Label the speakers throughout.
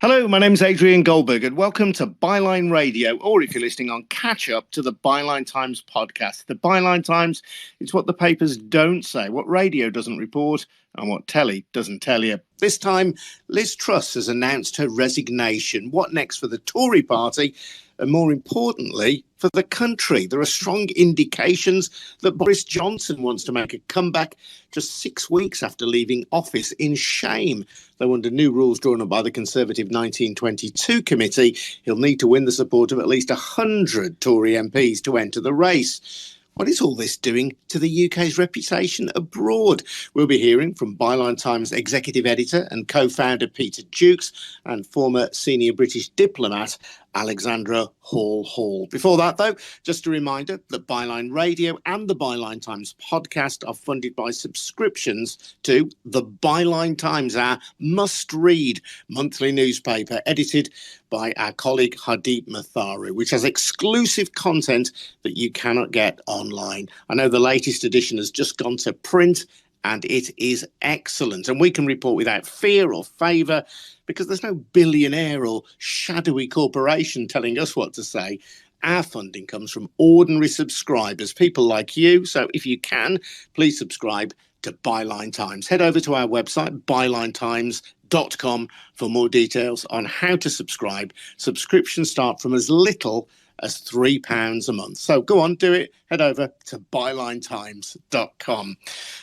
Speaker 1: Hello, my name's Adrian Goldberg and welcome to Byline Radio, or if you're listening on Catch Up, to the Byline Times podcast. The Byline Times, it's what the papers don't say, what radio doesn't report and what telly doesn't tell you. This time, Liz Truss has announced her resignation. What next for the Tory party? And more importantly, for the country. There are strong indications that Boris Johnson wants to make a comeback just 6 weeks after leaving office in shame. Though under new rules drawn up by the Conservative 1922 committee, he'll need to win the support of at least 100 Tory MPs to enter the race. What is all this doing to the UK's reputation abroad? We'll be hearing from Byline Times Executive Editor and co-founder Peter Jukes and former senior British diplomat Alexandra Hall Hall. Before that, though, just a reminder that Byline Radio and the Byline Times podcast are funded by subscriptions to the Byline Times, our must-read monthly newspaper edited by our colleague Hardeep Matharu, which has exclusive content that you cannot get online. I know the latest edition has just gone to print, and it is excellent. And we can report without fear or favour because there's no billionaire or shadowy corporation telling us what to say. Our funding comes from ordinary subscribers, people like you. So if you can, please subscribe to Byline Times. Head over to our website, bylinetimes.com, for more details on how to subscribe. Subscriptions start from as little as £3 a month. So go on, do it. Head over to bylinetimes.com.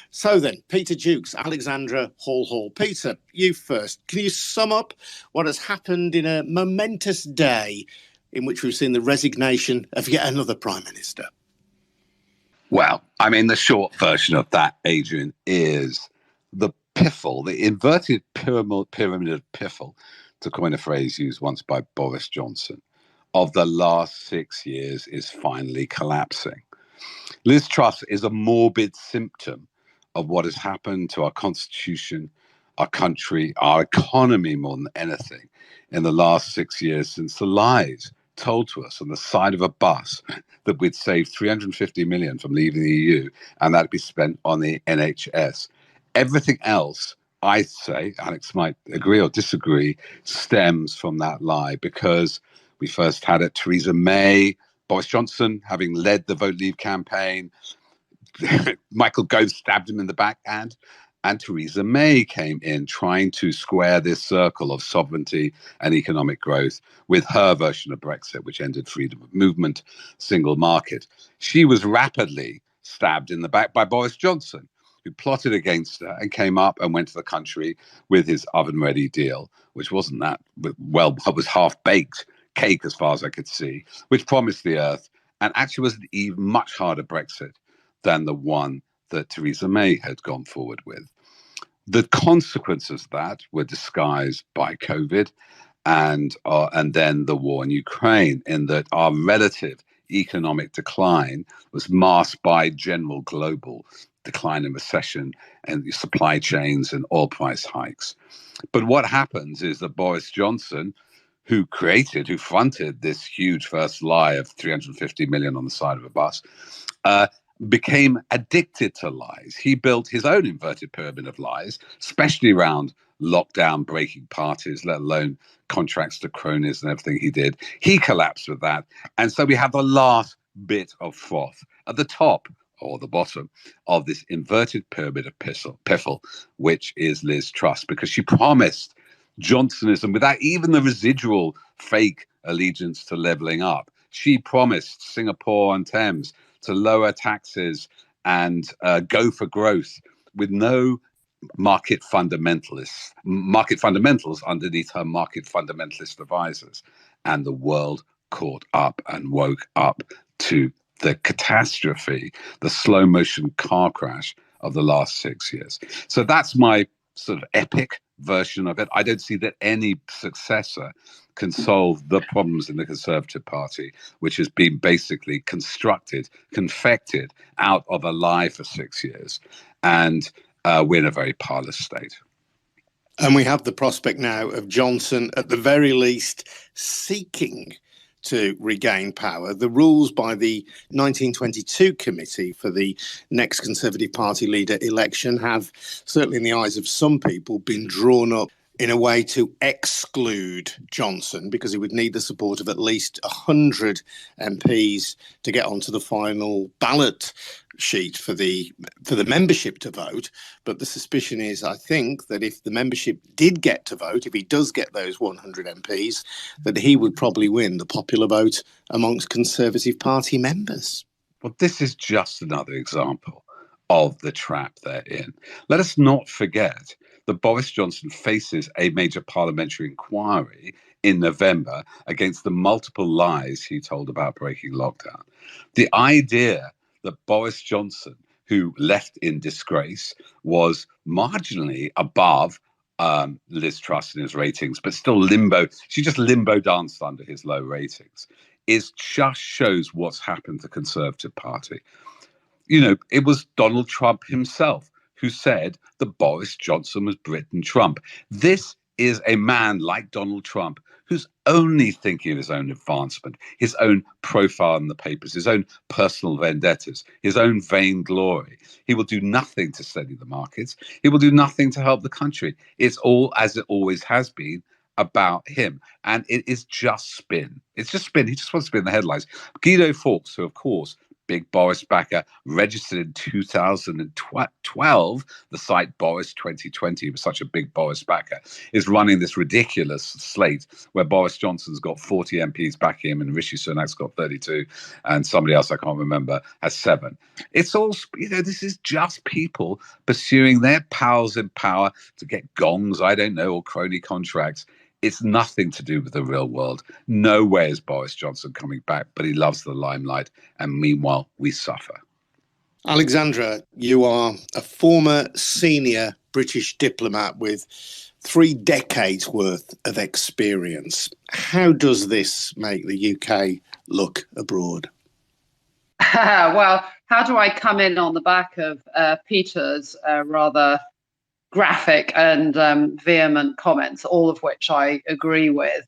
Speaker 1: So then, Peter Jukes, Alexandra Hall Hall. Peter, you first. Can you sum up what has happened in a momentous day in which we've seen the resignation of yet another Prime Minister?
Speaker 2: Well, I mean, the short version of that, Adrian, is the piffle, the inverted pyramid of piffle, to coin a phrase used once by Boris Johnson, of the last 6 years is finally collapsing. Liz Truss is a morbid symptom of what has happened to our constitution, our country, our economy more than anything in the last 6 years since the lies told to us on the side of a bus that we'd save 350 million from leaving the EU and that'd be spent on the NHS. Everything else, I say, Alex might agree or disagree, stems from that lie, because we first had it Theresa May, Boris Johnson having led the Vote Leave campaign, Michael Gove stabbed him in the backhand, and Theresa May came in trying to square this circle of sovereignty and economic growth with her version of Brexit, which ended freedom of movement, single market. She was rapidly stabbed in the back by Boris Johnson, who plotted against her and came up and went to the country with his oven-ready deal, which wasn't that, well, it was half-baked cake as far as I could see, which promised the earth and actually was an even much harder Brexit than the one that Theresa May had gone forward with. The consequences of that were disguised by COVID and then the war in Ukraine, in that our relative economic decline was masked by general global decline and recession and the supply chains and oil price hikes. But what happens is that Boris Johnson, who fronted this huge first lie of 350 million on the side of a bus, became addicted to lies. He built his own inverted pyramid of lies, especially around lockdown breaking parties, let alone contracts to cronies and everything he did. He collapsed with that. And so we have the last bit of froth at the top or the bottom of this inverted pyramid of piffle, which is Liz Truss, because she promised Johnsonism without even the residual fake allegiance to levelling up. She promised Singapore on Thames to lower taxes and go for growth with no market fundamentals underneath her market fundamentalist advisors. And the world caught up and woke up to the catastrophe, the slow motion car crash of the last 6 years. So that's my sort of epic version of it. I don't see that any successor can solve the problems in the Conservative Party, which has been basically confected out of a lie for 6 years. And we're in a very parlous state.
Speaker 1: And we have the prospect now of Johnson, at the very least, seeking to regain power. The rules by the 1922 committee for the next Conservative Party leader election have, certainly in the eyes of some people, been drawn up in a way to exclude Johnson, because he would need the support of at least 100 MPs to get onto the final ballot sheet for the membership to vote. But the suspicion is, I think, that if the membership did get to vote, if he does get those 100 MPs, that he would probably win the popular vote amongst Conservative Party members.
Speaker 2: Well, this is just another example of the trap they're in. Let us not forget that Boris Johnson faces a major parliamentary inquiry in November against the multiple lies he told about breaking lockdown. The idea that Boris Johnson, who left in disgrace, was marginally above Liz Truss in his ratings, but still limbo. She just limbo danced under his low ratings. It just shows what's happened to the Conservative Party. You know, it was Donald Trump himself who said that Boris Johnson was Britain Trump. This is a man like Donald Trump who's only thinking of his own advancement, his own profile in the papers, his own personal vendettas, his own vainglory. He will do nothing to steady the markets. He will do nothing to help the country. It's all, as it always has been, about him. And it is just spin. It's just spin. He just wants to be in the headlines. Guido Fawkes, who, of course, big Boris backer, registered in 2012, the site Boris 2020, was such a big Boris backer, is running this ridiculous slate where Boris Johnson's got 40 MPs backing him and Rishi Sunak's got 32 and somebody else I can't remember has 7. It's all, you know, this is just people pursuing their pals in power to get gongs, I don't know, or crony contracts. It's nothing to do with the real world. No way is Boris Johnson coming back, but he loves the limelight. And meanwhile, we suffer.
Speaker 1: Alexandra, you are a former senior British diplomat with 3 decades worth of experience. How does this make the UK look abroad?
Speaker 3: Well, how do I come in on the back of Peter's rather graphic and vehement comments, all of which I agree with?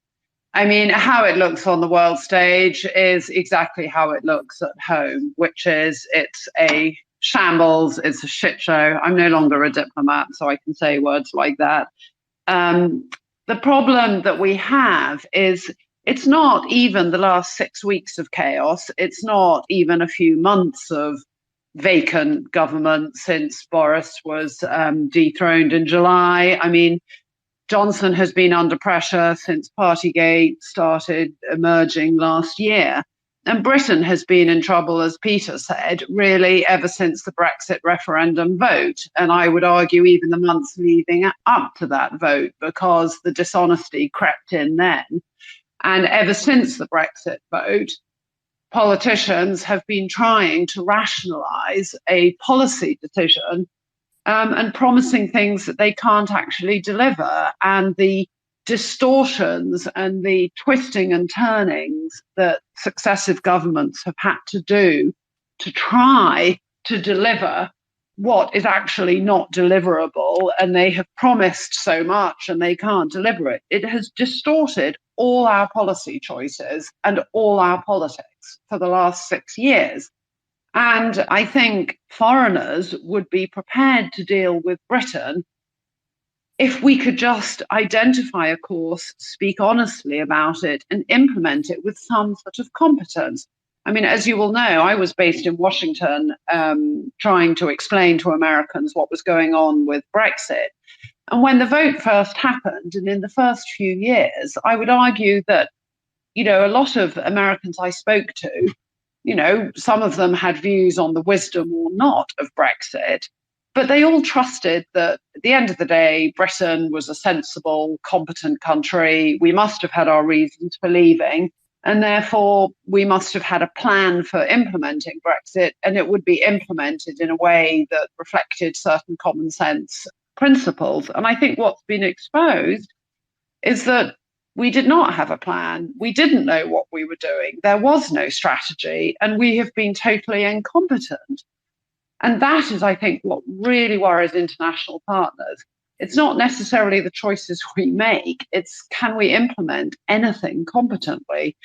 Speaker 3: I mean, how it looks on the world stage is exactly how it looks at home, which is it's a shambles, it's a shit show. I'm no longer a diplomat, so I can say words like that. The problem that we have is it's not even the last 6 weeks of chaos. It's not even a few months of vacant government since Boris was dethroned in July. I mean, Johnson has been under pressure since Partygate started emerging last year. And Britain has been in trouble, as Peter said, really ever since the Brexit referendum vote. And I would argue even the months leading up to that vote, because the dishonesty crept in then. And ever since the Brexit vote, politicians have been trying to rationalize a policy decision and promising things that they can't actually deliver. And the distortions and the twisting and turnings that successive governments have had to do to try to deliver what is actually not deliverable, and they have promised so much and they can't deliver it. It has distorted all our policy choices and all our politics for the last 6 years. And I think foreigners would be prepared to deal with Britain if we could just identify a course, speak honestly about it, and implement it with some sort of competence. I mean, as you will know, I was based in Washington trying to explain to Americans what was going on with Brexit. And when the vote first happened, and in the first few years, I would argue that, you know, a lot of Americans I spoke to, you know, some of them had views on the wisdom or not of Brexit, but they all trusted that at the end of the day, Britain was a sensible, competent country. We must have had our reasons for leaving, and therefore we must have had a plan for implementing Brexit, and it would be implemented in a way that reflected certain common sense principles. And I think what's been exposed is that we did not have a plan. We didn't know what we were doing. There was no strategy, and we have been totally incompetent. And that is, I think, what really worries international partners. It's not necessarily the choices we make, it's can we implement anything competently?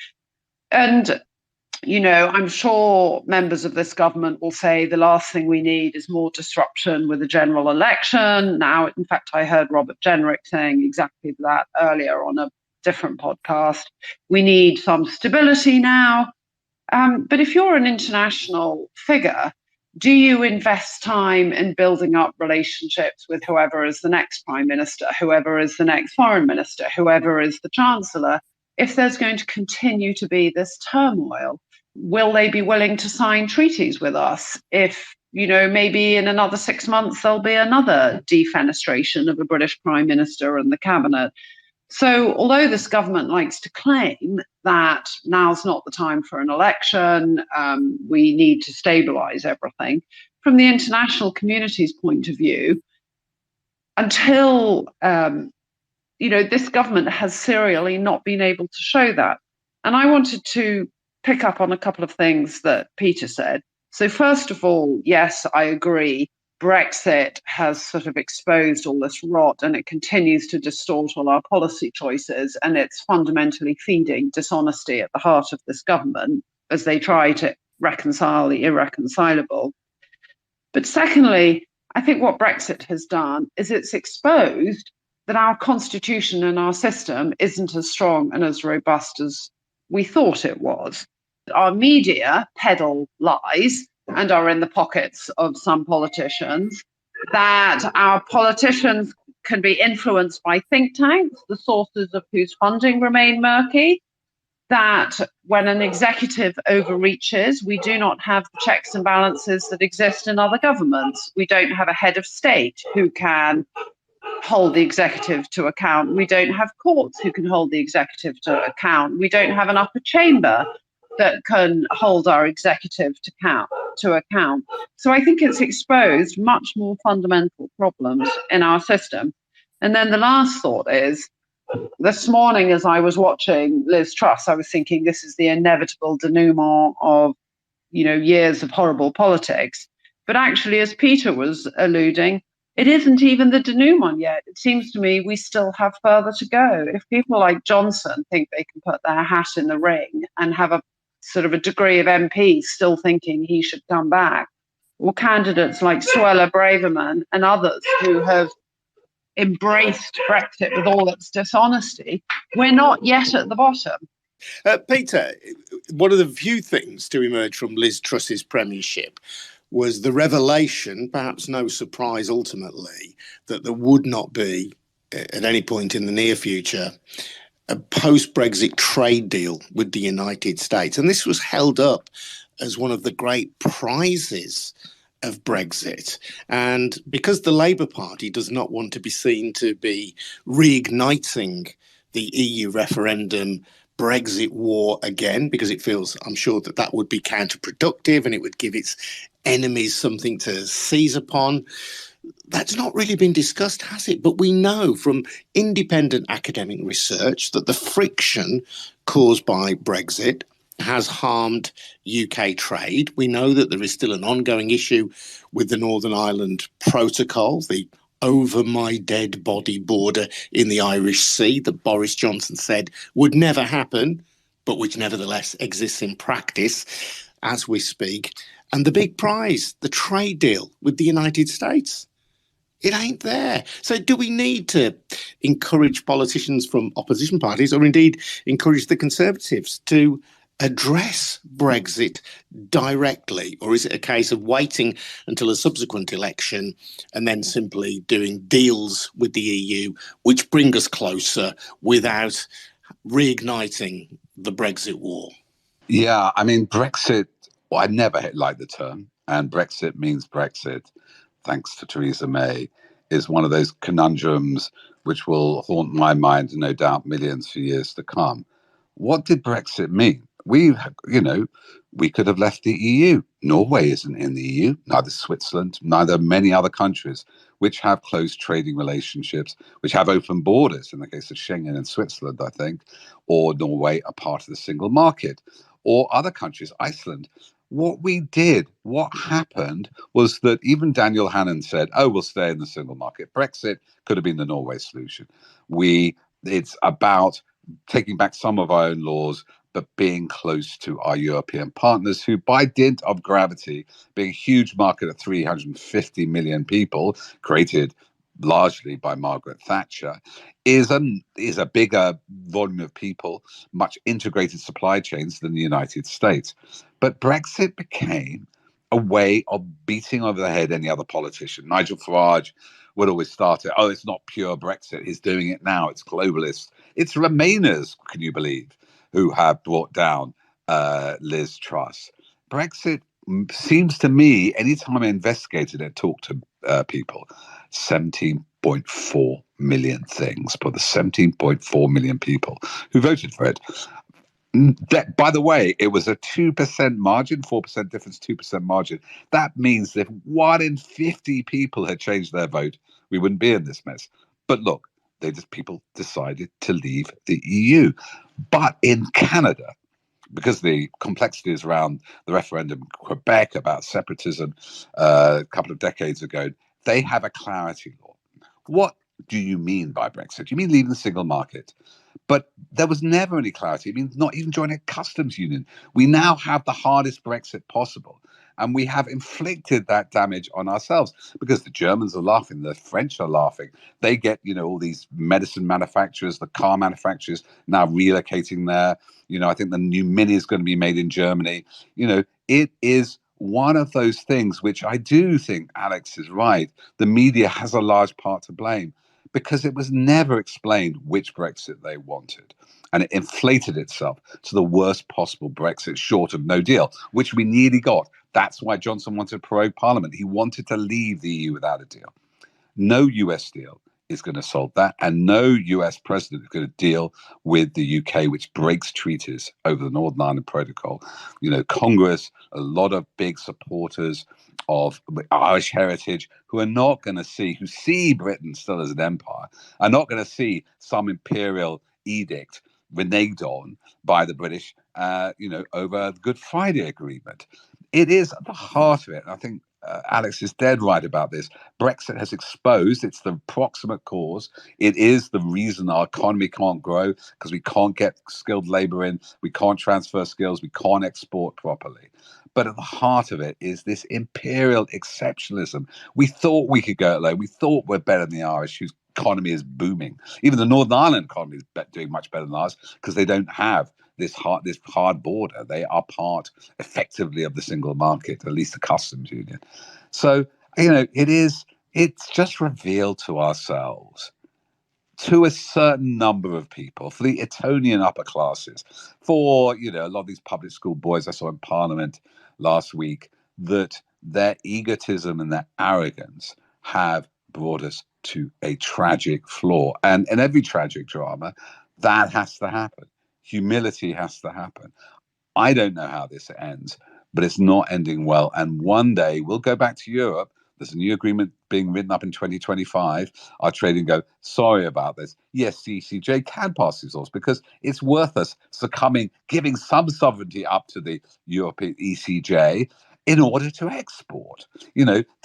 Speaker 3: And I'm sure members of this government will say the last thing we need is more disruption with a general election. Now, in fact, I heard Robert Jenrick saying exactly that earlier on a different podcast. We need some stability now. But if you're an international figure, do you invest time in building up relationships with whoever is the next prime minister, whoever is the next foreign minister, whoever is the chancellor, if there's going to continue to be this turmoil? Will they be willing to sign treaties with us if, maybe in another 6 months there'll be another defenestration of a British prime minister and the cabinet? So although this government likes to claim that now's not the time for an election, we need to stabilise everything, from the international community's point of view, until, this government has serially not been able to show that. And I wanted to pick up on a couple of things that Peter said. So first of all, yes, I agree. Brexit has sort of exposed all this rot, and it continues to distort all our policy choices, and it's fundamentally feeding dishonesty at the heart of this government as they try to reconcile the irreconcilable. But secondly, I think what Brexit has done is it's exposed that our constitution and our system isn't as strong and as robust as we thought it was. Our media peddle lies and are in the pockets of some politicians, that our politicians can be influenced by think tanks, the sources of whose funding remain murky, that when an executive overreaches, we do not have the checks and balances that exist in other governments. We don't have a head of state who can hold the executive to account. We don't have courts who can hold the executive to account. We don't have an upper chamber that can hold our executive to account. So I think it's exposed much more fundamental problems in our system. And then the last thought is, this morning as I was watching Liz Truss, I was thinking this is the inevitable denouement of, years of horrible politics. But actually, as Peter was alluding, it isn't even the denouement yet. It seems to me we still have further to go. If people like Johnson think they can put their hat in the ring and have a sort of a degree of MPs still thinking he should come back, or candidates like Suella Braverman and others who have embraced Brexit with all its dishonesty, we're not yet at the bottom.
Speaker 1: Peter, one of the few things to emerge from Liz Truss's premiership was the revelation, perhaps no surprise ultimately, that there would not be, at any point in the near future, a post-Brexit trade deal with the United States. And this was held up as one of the great prizes of Brexit. And because the Labour Party does not want to be seen to be reigniting the EU referendum Brexit war again, because it feels, I'm sure, that would be counterproductive and it would give its enemies something to seize upon. That's not really been discussed, has it? But we know from independent academic research that the friction caused by Brexit has harmed UK trade. We know that there is still an ongoing issue with the Northern Ireland Protocol, the over my dead body border in the Irish Sea that Boris Johnson said would never happen, but which nevertheless exists in practice as we speak. And the big prize, the trade deal with the United States, it ain't there. So do we need to encourage politicians from opposition parties, or indeed encourage the Conservatives to address Brexit directly? Or is it a case of waiting until a subsequent election and then simply doing deals with the EU which bring us closer without reigniting the Brexit war?
Speaker 2: Yeah, I mean, Brexit, well, I never liked the term, and Brexit means Brexit, thanks to Theresa May, is one of those conundrums which will haunt my mind and no doubt millions for years to come. What did Brexit mean? We could have left the EU. Norway isn't in the EU, neither Switzerland, neither many other countries which have close trading relationships, which have open borders, in the case of Schengen and Switzerland, I think, or Norway are part of the single market, or other countries, Iceland. What happened was that even Daniel Hannan said, we'll stay in the single market. Brexit could have been the Norway solution. It's about taking back some of our own laws, but being close to our European partners who, by dint of gravity, being a huge market of 350 million people, created largely by Margaret Thatcher, is a bigger volume of people, much integrated supply chains than the United States. But Brexit became a way of beating over the head any other politician. Nigel Farage would always start it, oh, it's not pure Brexit, he's doing it now, it's globalist. It's Remainers, can you believe, who have brought down Liz Truss. Brexit seems to me, anytime I investigated it, talked to people, 17.4 million things, but the 17.4 million people who voted for it. That, by the way, it was a 2% margin, 4% difference, 2% margin. That means if 1 in 50 people had changed their vote, we wouldn't be in this mess. But look, people decided to leave the EU. But in Canada, because the complexities around the referendum in Quebec about separatism a couple of decades ago, they have a clarity law. What do you mean by Brexit? Do you mean leaving the single market? But there was never any clarity. It means not even joining a customs union. We now have the hardest Brexit possible. And we have inflicted that damage on ourselves because the Germans are laughing, the French are laughing. They get, all these medicine manufacturers, the car manufacturers now relocating there. I think the new Mini is going to be made in Germany. It is one of those things which I do think Alex is right. The media has a large part to blame because it was never explained which Brexit they wanted. And it inflated itself to the worst possible Brexit short of no deal, which we nearly got. That's why Johnson wanted to prorogue Parliament. He wanted to leave the EU without a deal. No US deal is going to solve that. And no US president is going to deal with the UK, which breaks treaties over the Northern Ireland Protocol. Congress, a lot of big supporters of Irish heritage who are not going to who see Britain still as an empire, are not going to see some imperial edict reneged on by the British, over the Good Friday Agreement. It is at the heart of it. And I think Alex is dead right about this. Brexit has exposed, it's the proximate cause. It is the reason our economy can't grow because we can't get skilled labor in, we can't transfer skills, we can't export properly. But at the heart of it is this imperial exceptionalism. We thought we could go it alone. We thought we're better than the Irish, whose economy is booming. Even the Northern Ireland economy is doing much better than ours because they don't have this hard border. They are part effectively of the single market, at least the customs union. So, it's just revealed to ourselves, to a certain number of people, for the Etonian upper classes, for, a lot of these public school boys I saw in Parliament last week, that their egotism and their arrogance have brought us to a tragic flaw. And in every tragic drama, that has to happen. Humility has to happen. I don't know how this ends, but it's not ending well. And one day we'll go back to Europe. There's a new agreement being written up in 2025. Our trading go, sorry about this. Yes, the ECJ can pass these laws because it's worth us giving some sovereignty up to the European ECJ in order to export,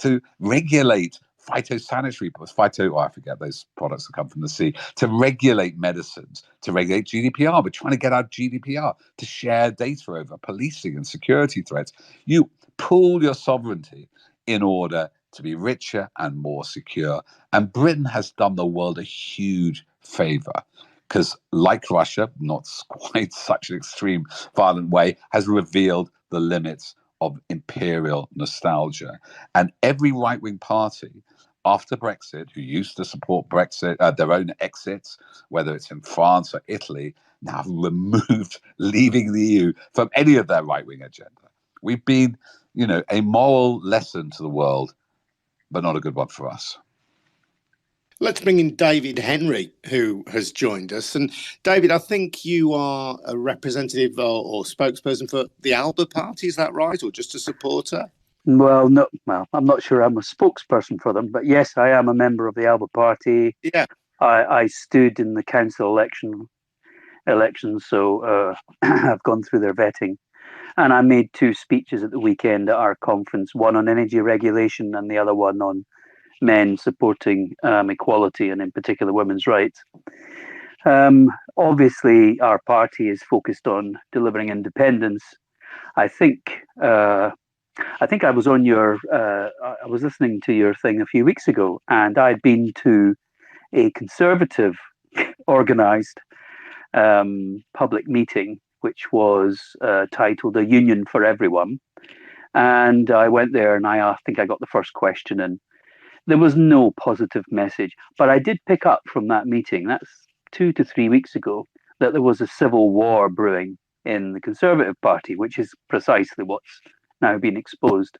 Speaker 2: to regulate phytosanitary products, I forget those products that come from the sea, to regulate medicines, to regulate GDPR. We're trying to get out GDPR to share data over policing and security threats. You pool your sovereignty in order to be richer and more secure. And Britain has done the world a huge favor because, like Russia, not quite such an extreme, violent way, has revealed the limits of imperial nostalgia. And every right-wing party after Brexit, who used to support Brexit, their own exits, whether it's in France or Italy, now have removed leaving the EU from any of their right-wing agenda. We've been, a moral lesson to the world, but not a good one for us.
Speaker 1: Let's bring in David Henry, who has joined us. And David, I think you are a representative or spokesperson for the Alba Party, is that right? Or just a supporter?
Speaker 4: Well, no. Well, I'm not sure I'm a spokesperson for them, but yes, I am a member of the Alba Party.
Speaker 1: Yeah,
Speaker 4: I stood in the council elections, so I've gone through their vetting, and I made 2 speeches at the weekend at our conference, one on energy regulation and the other one on men supporting equality and in particular women's rights. Obviously, our party is focused on delivering independence. I think I was on your. I was listening to your thing a few weeks ago, and I'd been to a Conservative organised public meeting, which was titled "A Union for Everyone." And I went there, and I think I got the first question, and there was no positive message. But I did pick up from that meeting, that's 2 to 3 weeks ago, that there was a civil war brewing in the Conservative Party, which is precisely what's now been exposed.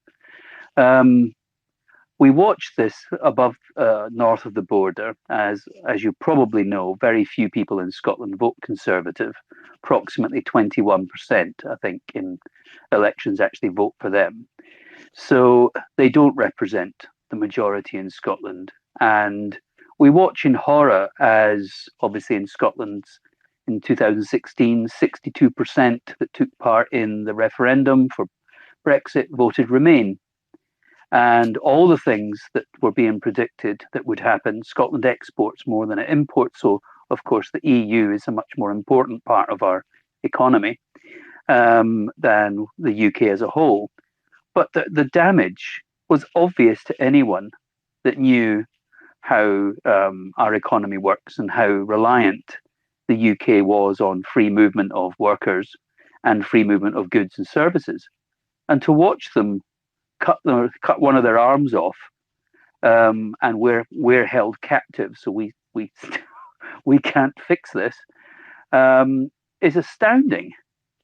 Speaker 4: We watched this above north of the border. As you probably know, very few people in Scotland vote Conservative. Approximately 21%, I think, in elections actually vote for them. So they don't represent the majority in Scotland. And we watch in horror as, obviously in Scotland, in 2016, 62% that took part in the referendum for Brexit voted Remain. And all the things that were being predicted that would happen, Scotland exports more than it imports. So, of course, the EU is a much more important part of our economy than the UK as a whole. But the damage was obvious to anyone that knew how our economy works and how reliant the UK was on free movement of workers and free movement of goods and services. And to watch them cut one of their arms off, and we're held captive, so we can't fix this, is astounding.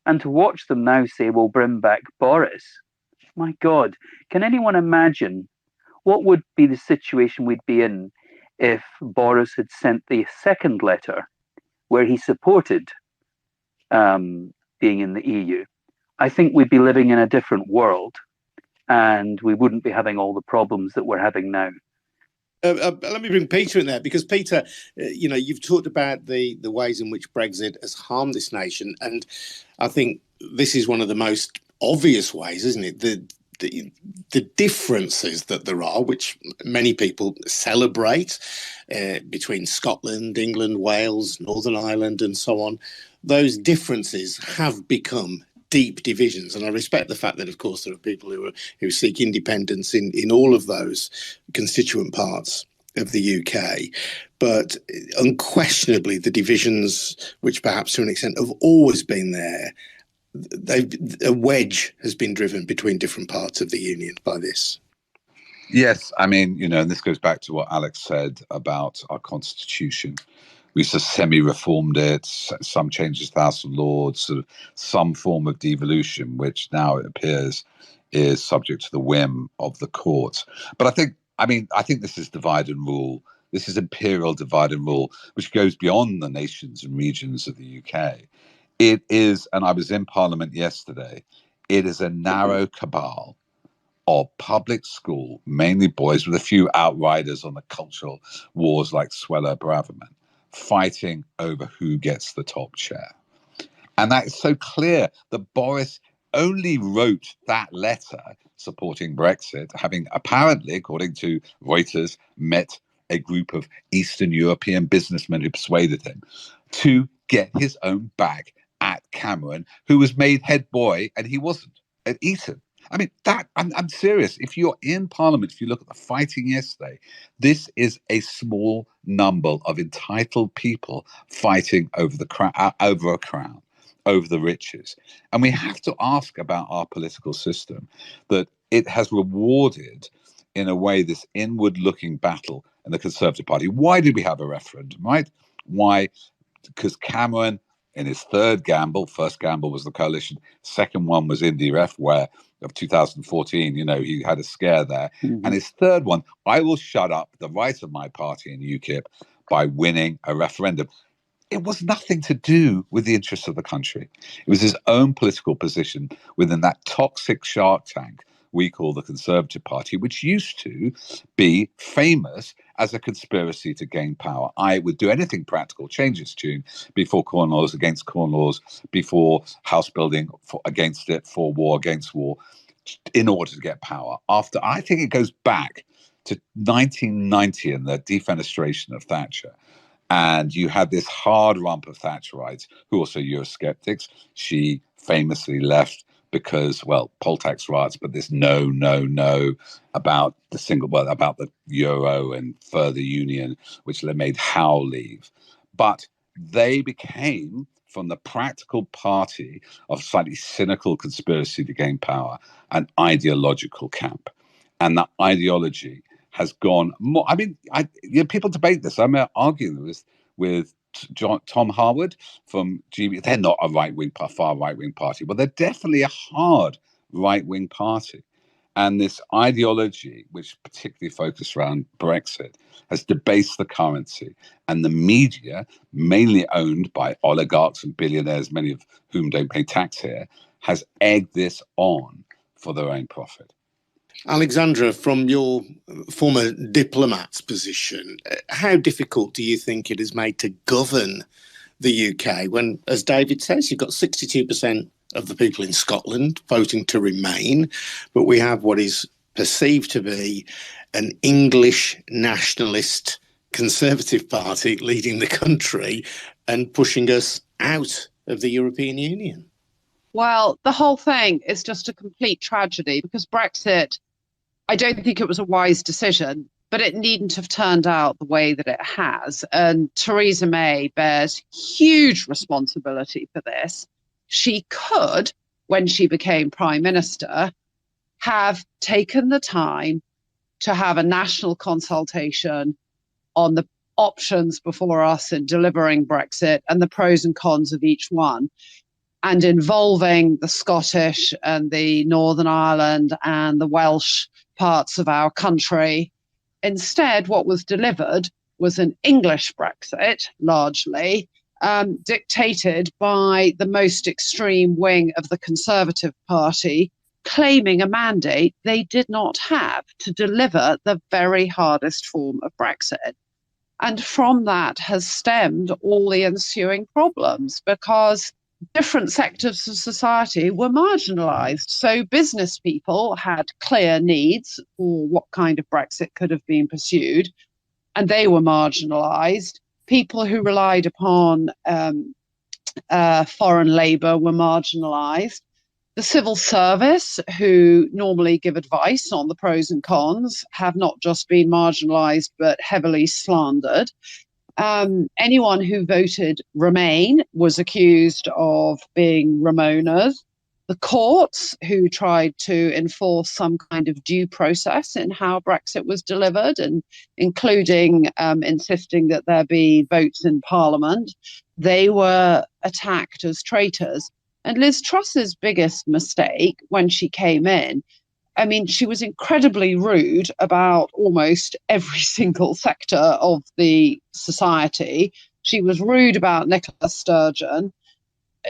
Speaker 4: And to watch them now say, "We'll bring back Boris," my God, can anyone imagine what would be the situation we'd be in if Boris had sent the second letter where he supported being in the EU? I think we'd be living in a different world, and we wouldn't be having all the problems that we're having now.
Speaker 1: Let me bring Peter in there, because Peter, you've talked about the ways in which Brexit has harmed this nation, and I think this is one of the most obvious ways, isn't it? The differences that there are, which many people celebrate, between Scotland, England, Wales, Northern Ireland, and so on. Those differences have become deep divisions, and I respect the fact that, of course, there are people who seek independence in all of those constituent parts of the UK, but unquestionably the divisions, which perhaps to an extent have always been there, a wedge has been driven between different parts of the union by this.
Speaker 2: Yes, I mean, and this goes back to what Alex said about our constitution. We sort of semi-reformed it, some changes to the House of Lords, sort of some form of devolution, which now it appears is subject to the whim of the courts. But I think this is divide and rule. This is imperial divide and rule, which goes beyond the nations and regions of the UK. It is, and I was in Parliament yesterday, it is a narrow cabal of public school, mainly boys, with a few outriders on the cultural wars like Sweller Braverman, fighting over who gets the top chair. And that is so clear that Boris only wrote that letter supporting Brexit, having apparently, according to Reuters, met a group of Eastern European businessmen who persuaded him to get his own back at Cameron, who was made head boy and he wasn't, at Eton. I mean, I'm serious. If you're in Parliament, if you look at the fighting yesterday, this is a small number of entitled people fighting over over a crown, over the riches. And we have to ask about our political system, that it has rewarded, in a way, this inward-looking battle in the Conservative Party. Why did we have a referendum, right? Why? Because Cameron, in his third gamble, first gamble was the coalition, second one was IndyRef, where of 2014, he had a scare there. Mm-hmm. And his third one, I will shut up the right of my party in UKIP by winning a referendum. It was nothing to do with the interests of the country. It was his own political position within that toxic shark tank we call the Conservative Party, which used to be famous as a conspiracy to gain power. I would do anything practical, change its tune, before Corn Laws, against Corn Laws, before house building, against it, for war, against war, in order to get power. I think it goes back to 1990 and the defenestration of Thatcher. And you had this hard rump of Thatcherites, who are also Eurosceptics. She famously left because, well, poll tax riots, but this no about about the euro and further union, which made Howe leave. But they became, from the practical party of slightly cynical conspiracy to gain power, an ideological camp. And that ideology has gone more. I mean, people debate this. I'm arguing this with Tom Harwood from GB. They're not a far right-wing party, but they're definitely a hard right-wing party. And this ideology, which particularly focused around Brexit, has debased the currency. And the media, mainly owned by oligarchs and billionaires, many of whom don't pay tax here, has egged this on for their own profit.
Speaker 1: Alexandra, from your former diplomat's position, how difficult do you think it is made to govern the UK when, as David says, you've got 62% of the people in Scotland voting to remain, but we have what is perceived to be an English nationalist Conservative Party leading the country and pushing us out of the European Union?
Speaker 3: Well, the whole thing is just a complete tragedy because Brexit, I don't think it was a wise decision, but it needn't have turned out the way that it has. And Theresa May bears huge responsibility for this. She could, when she became Prime Minister, have taken the time to have a national consultation on the options before us in delivering Brexit and the pros and cons of each one, and involving the Scottish and the Northern Ireland and the Welsh parts of our country. Instead, what was delivered was an English Brexit, largely, dictated by the most extreme wing of the Conservative Party, claiming a mandate they did not have to deliver the very hardest form of Brexit. And from that has stemmed all the ensuing problems because different sectors of society were marginalised. So business people had clear needs for what kind of Brexit could have been pursued, and they were marginalised. People who relied upon foreign labour were marginalised. The civil service, who normally give advice on the pros and cons, have not just been marginalised but heavily slandered. Anyone who voted Remain was accused of being Ramonas. The courts, who tried to enforce some kind of due process in how Brexit was delivered, and including insisting that there be votes in Parliament, they were attacked as traitors. And Liz Truss's biggest mistake when she came in, I mean, she was incredibly rude about almost every single sector of the society. She was rude about Nicola Sturgeon.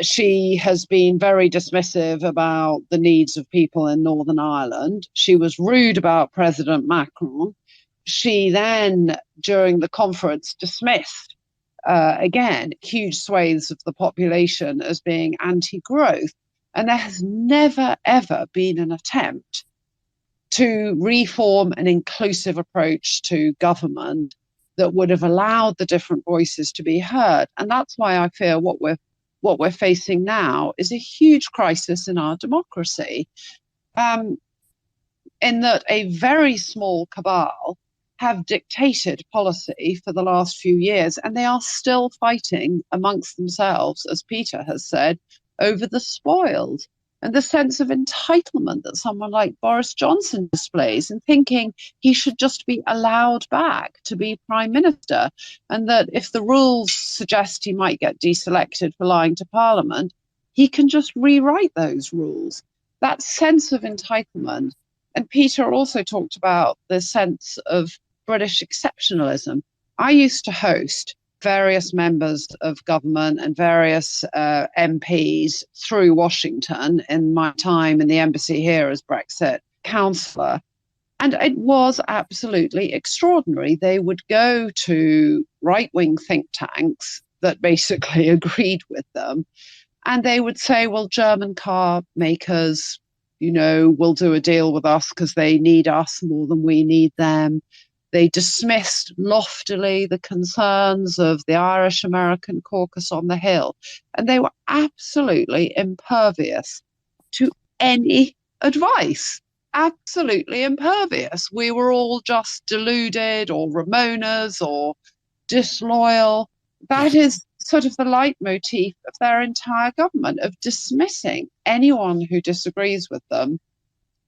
Speaker 3: She has been very dismissive about the needs of people in Northern Ireland. She was rude about President Macron. She then, during the conference, dismissed, again, huge swathes of the population as being anti-growth. And there has never, ever been an attempt to reform an inclusive approach to government that would have allowed the different voices to be heard. And that's why I fear what we're facing now is a huge crisis in our democracy, in that a very small cabal have dictated policy for the last few years, and they are still fighting amongst themselves, as Peter has said, over the spoils. And the sense of entitlement that someone like Boris Johnson displays in thinking he should just be allowed back to be Prime Minister, and that if the rules suggest he might get deselected for lying to Parliament, he can just rewrite those rules. That sense of entitlement. And Peter also talked about the sense of British exceptionalism. I used to host various members of government and various MPs through Washington in my time in the embassy here as Brexit counsellor. And it was absolutely extraordinary. They would go to right-wing think tanks that basically agreed with them, and they would say, well, German car makers, will do a deal with us because they need us more than we need them. They dismissed loftily the concerns of the Irish American caucus on the Hill, and they were absolutely impervious to any advice. Absolutely impervious. We were all just deluded or Ramonas or disloyal. That is sort of the leitmotif of their entire government, of dismissing anyone who disagrees with them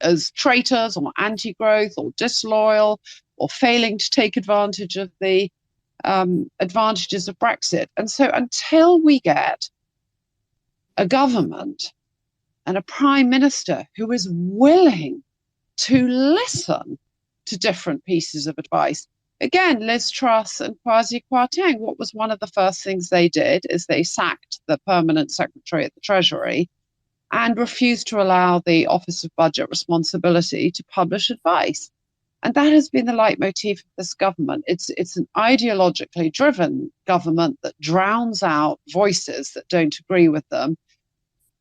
Speaker 3: as traitors or anti-growth or disloyal or failing to take advantage of the advantages of Brexit. And so until we get a government and a prime minister who is willing to listen to different pieces of advice. Again, Liz Truss and Kwasi Kwarteng, what was one of the first things they did is they sacked the permanent secretary at the Treasury and refused to allow the Office of Budget Responsibility to publish advice. And that has been the leitmotif of this government. It's an ideologically driven government that drowns out voices that don't agree with them.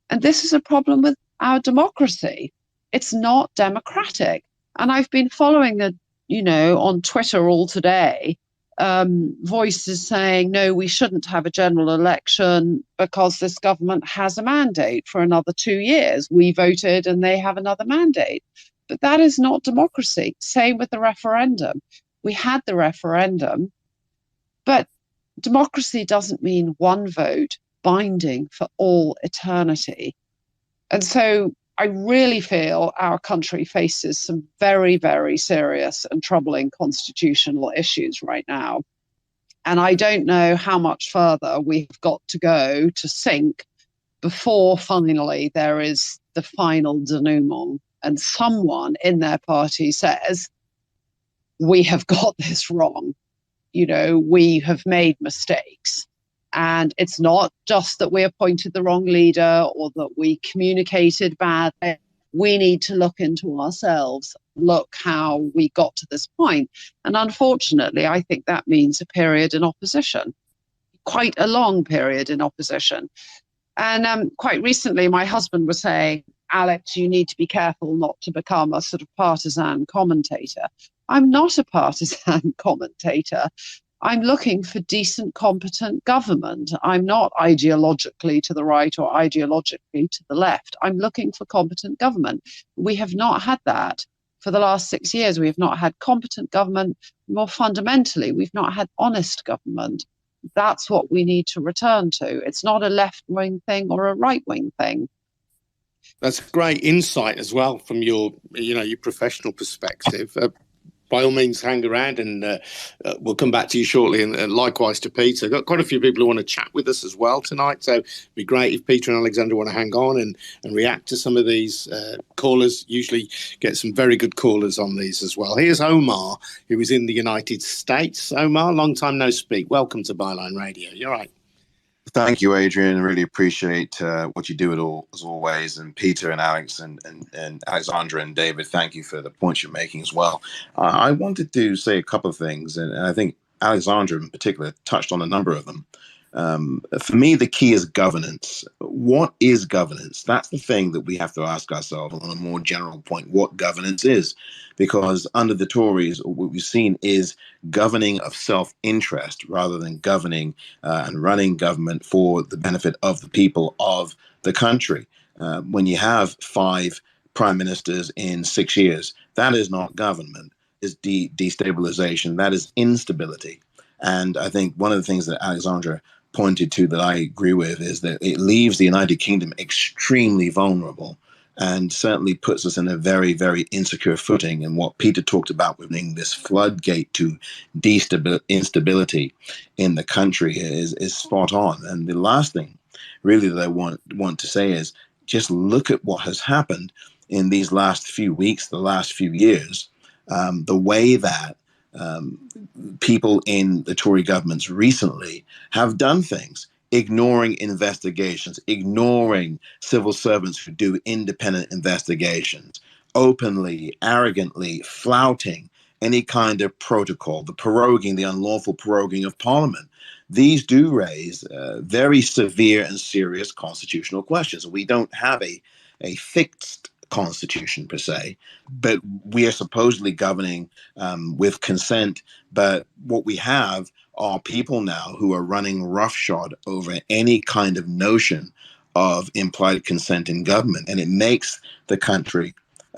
Speaker 3: And this is a problem with our democracy. It's not democratic. And I've been following on Twitter all today, voices saying, no, we shouldn't have a general election because this government has a mandate for another 2 years. We voted and they have another mandate. But that is not democracy. Same with the referendum. We had the referendum, but democracy doesn't mean one vote binding for all eternity. And so I really feel our country faces some very, very serious and troubling constitutional issues right now. And I don't know how much further we've got to go to sink before finally there is the final denouement and someone in their party says, we have got this wrong. We have made mistakes. And it's not just that we appointed the wrong leader or that we communicated badly. We need to look into ourselves, look how we got to this point. And unfortunately, I think that means a period in opposition, quite a long period in opposition. And quite recently, my husband was saying, Alex, you need to be careful not to become a sort of partisan commentator. I'm not a partisan commentator. I'm looking for decent, competent government. I'm not ideologically to the right or ideologically to the left. I'm looking for competent government. We have not had that for the last 6 years. We have not had competent government. More fundamentally, we've not had honest government. That's what we need to return to. It's not a left-wing thing or a right-wing thing.
Speaker 1: That's great insight as well from your professional perspective. By all means, hang around and we'll come back to you shortly. And likewise to Peter. Got quite a few people who want to chat with us as well tonight. So it'd be great if Peter and Alexandra want to hang on and react to some of these callers. Usually get some very good callers on these as well. Here's Omar, who is in the United States. Omar, long time no speak. Welcome to Byline Radio. You're right.
Speaker 5: Thank you, Adrian. I really appreciate what you do as always. And Peter and Alex and Alexandra and David, thank you for the points you're making as well. I wanted to say a couple of things, and I think Alexandra in particular touched on a number of them. For me, the key is governance. What is governance? That's the thing that we have to ask ourselves on a more general point, what governance is. Because under the Tories, what we've seen is governing of self-interest rather than governing and running government for the benefit of the people of the country. When you have 5 prime ministers in 6 years, that is not government. It's destabilization. That is instability. And I think one of the things that Alexandra pointed to that I agree with is that it leaves the United Kingdom extremely vulnerable and certainly puts us in a very, very insecure footing. And what Peter talked about with this floodgate to instability in the country is spot on. And the last thing really that I want to say is just look at what has happened in these last few weeks, the last few years, the way that people in the Tory governments recently have done things, ignoring investigations, ignoring civil servants who do independent investigations, openly, arrogantly flouting any kind of protocol, the unlawful proroguing of Parliament. These do raise very severe and serious constitutional questions. We don't have a fixed constitution per se, but we are supposedly governing with consent. But what we have are people now who are running roughshod over any kind of notion of implied consent in government, and it makes the country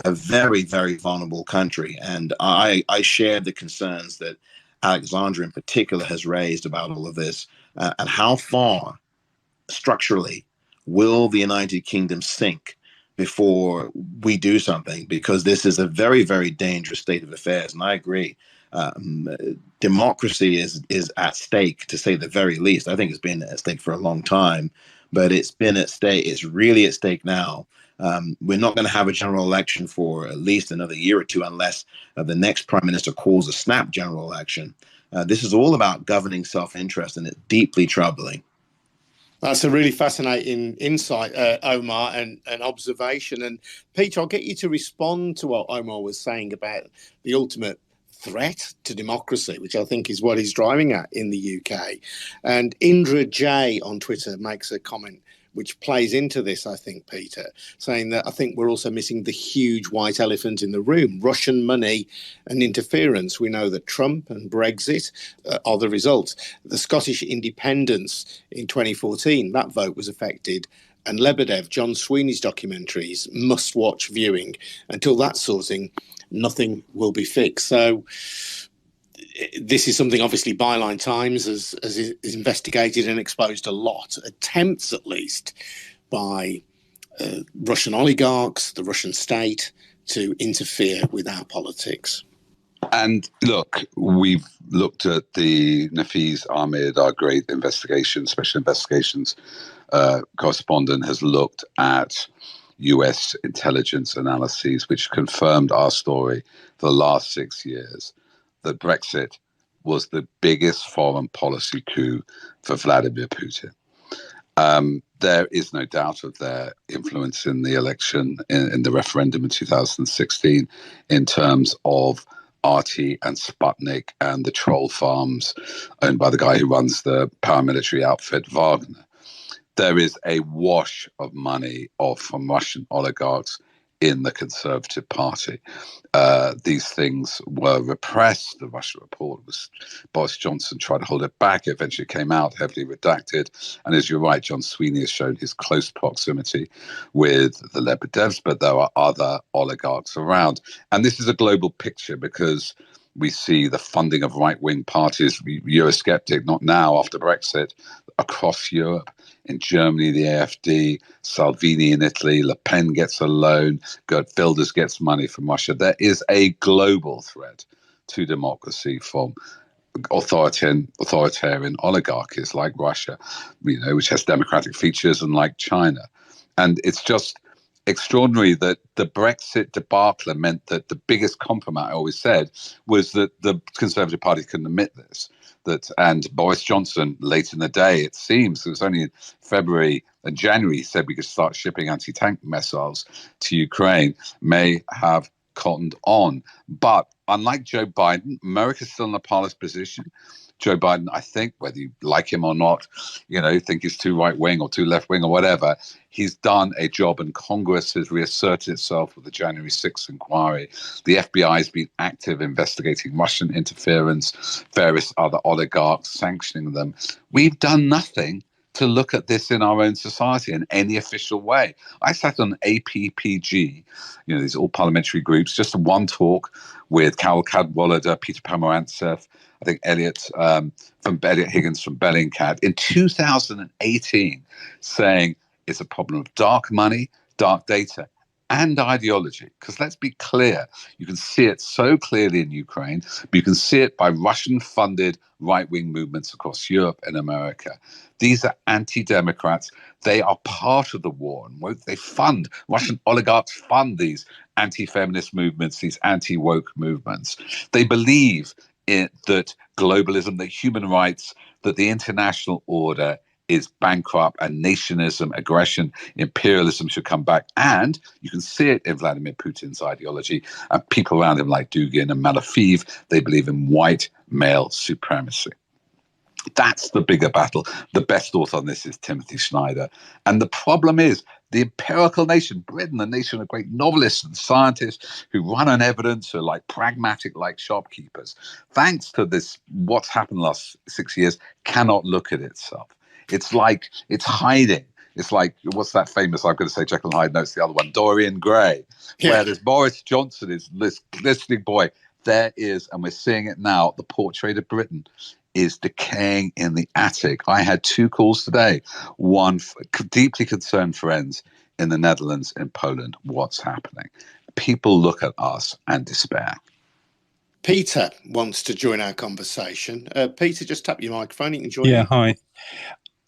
Speaker 5: a very, very vulnerable country. And I share the concerns that Alexandra in particular has raised about all of this, and how far structurally will the United Kingdom sink before we do something, because this is a very, very dangerous state of affairs. And I agree. Democracy is at stake, to say the very least. I think it's been at stake for a long time, but it's been at stake. It's really at stake now. We're not going to have a general election for at least another year or two, unless the next prime minister calls a snap general election. This is all about governing self-interest, and it's deeply troubling.
Speaker 1: That's a really fascinating insight, Omar, and observation. And Peter, I'll get you to respond to what Omar was saying about the ultimate threat to democracy, which I think is what he's driving at in the UK. And Indra J on Twitter makes a comment which plays into this, I think, Peter, saying that I think we're also missing the huge white elephant in the room, Russian money and interference. We know that Trump and Brexit are the results. The Scottish independence in 2014, that vote was affected. And Lebedev, John Sweeney's documentaries, must-watch viewing. Until that's sorting, nothing will be fixed. So this is something obviously Byline Times has investigated and exposed a lot, attempts at least by Russian oligarchs, the Russian state, to interfere with our politics.
Speaker 2: And look, we've looked at the Nafeez Ahmed, our great special investigations correspondent, has looked at US intelligence analyses, which confirmed our story for the last 6 years, that Brexit was the biggest foreign policy coup for Vladimir Putin. There is no doubt of their influence in the election, in the referendum in 2016, in terms of RT and Sputnik and the troll farms owned by the guy who runs the paramilitary outfit Wagner. There is a wash of money from Russian oligarchs in the Conservative Party. These things were repressed. The Russia report was, Boris Johnson tried to hold it back. It eventually came out, heavily redacted. And as you're right, John Sweeney has shown his close proximity with the Lebedevs, but there are other oligarchs around. And this is a global picture, because we see the funding of right-wing parties, Eurosceptic, not now, after Brexit, across Europe. In Germany, the AfD, Salvini in Italy, Le Pen gets a loan, Gerd Wilders gets money from Russia. There is a global threat to democracy from authoritarian oligarchies like Russia, which has democratic features, and like China. And it's just extraordinary that the Brexit debacle meant that the biggest compromise, I always said, was that the Conservative Party couldn't admit this. And Boris Johnson, late in the day, it seems, it was only in February and January, he said we could start shipping anti-tank missiles to Ukraine, may have cottoned on. But unlike Joe Biden, America's still in a powerless position. Joe Biden, I think, whether you like him or not, think he's too right-wing or too left-wing or whatever, he's done a job, and Congress has reasserted itself with the January 6th inquiry. The FBI has been active investigating Russian interference, various other oligarchs, sanctioning them. We've done nothing to look at this in our own society in any official way. I sat on APPG, these all parliamentary groups, just one talk with Carol Cadwallader, Peter Pomerantsev, I think Elliot Higgins from Bellingcat in 2018, saying it's a problem of dark money, dark data, and ideology. Because let's be clear, you can see it so clearly in Ukraine, but you can see it by Russian-funded right-wing movements across Europe and America. These are anti-democrats. They are part of the war. And they fund, Russian oligarchs fund these anti-feminist movements, these anti-woke movements. They believe that globalism, that human rights, that the international order is bankrupt, and nationalism, aggression, imperialism should come back. And you can see it in Vladimir Putin's ideology. And people around him like Dugin and Malafeev, they believe in white male supremacy. That's the bigger battle. The best author on this is Timothy Snyder. And the problem is the empirical nation, Britain, a nation of great novelists and scientists who run on evidence, who are like pragmatic, like shopkeepers, thanks to this, what's happened the last 6 years, cannot look at itself. It's like it's hiding. It's like, what's that famous, I'm going to say Jekyll and Hyde, no, it's the other one, Dorian Gray, where this Boris Johnson is listening, boy, there is, and we're seeing it now, the portrait of Britain is decaying in the attic. I had 2 calls today, one deeply concerned friends in the Netherlands and Poland. What's happening? People look at us and despair.
Speaker 1: Peter wants to join our conversation. Peter, just tap your microphone. You can join.
Speaker 6: Yeah, hi.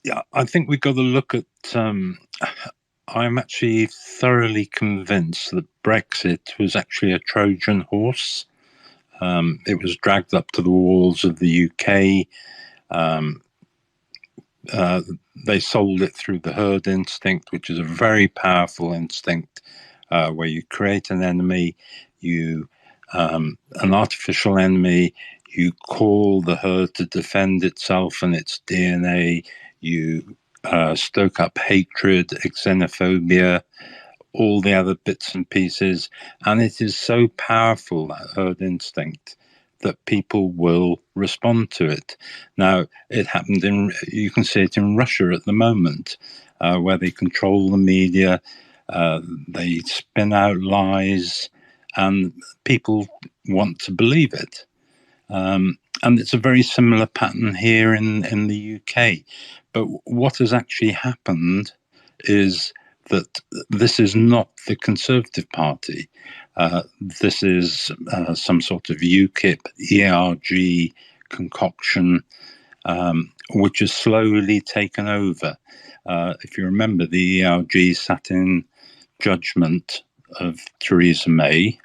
Speaker 6: Yeah, I think we've got to look at. I'm actually thoroughly convinced that Brexit was actually a Trojan horse. It was dragged up to the walls of the UK. They sold it through the herd instinct, which is a very powerful instinct, where you create an enemy, an artificial enemy, you call the herd to defend itself and its DNA, you stoke up hatred, xenophobia, all the other bits and pieces. And it is so powerful, that herd instinct, that people will respond to it. Now, it happened you can see it in Russia at the moment, where they control the media, they spin out lies, and people want to believe it. And it's a very similar pattern here in the UK. But what has actually happened is that this is not the Conservative Party. This is some sort of UKIP, ERG concoction, which has slowly taken over. If you remember, the ERG sat in judgment of Theresa May,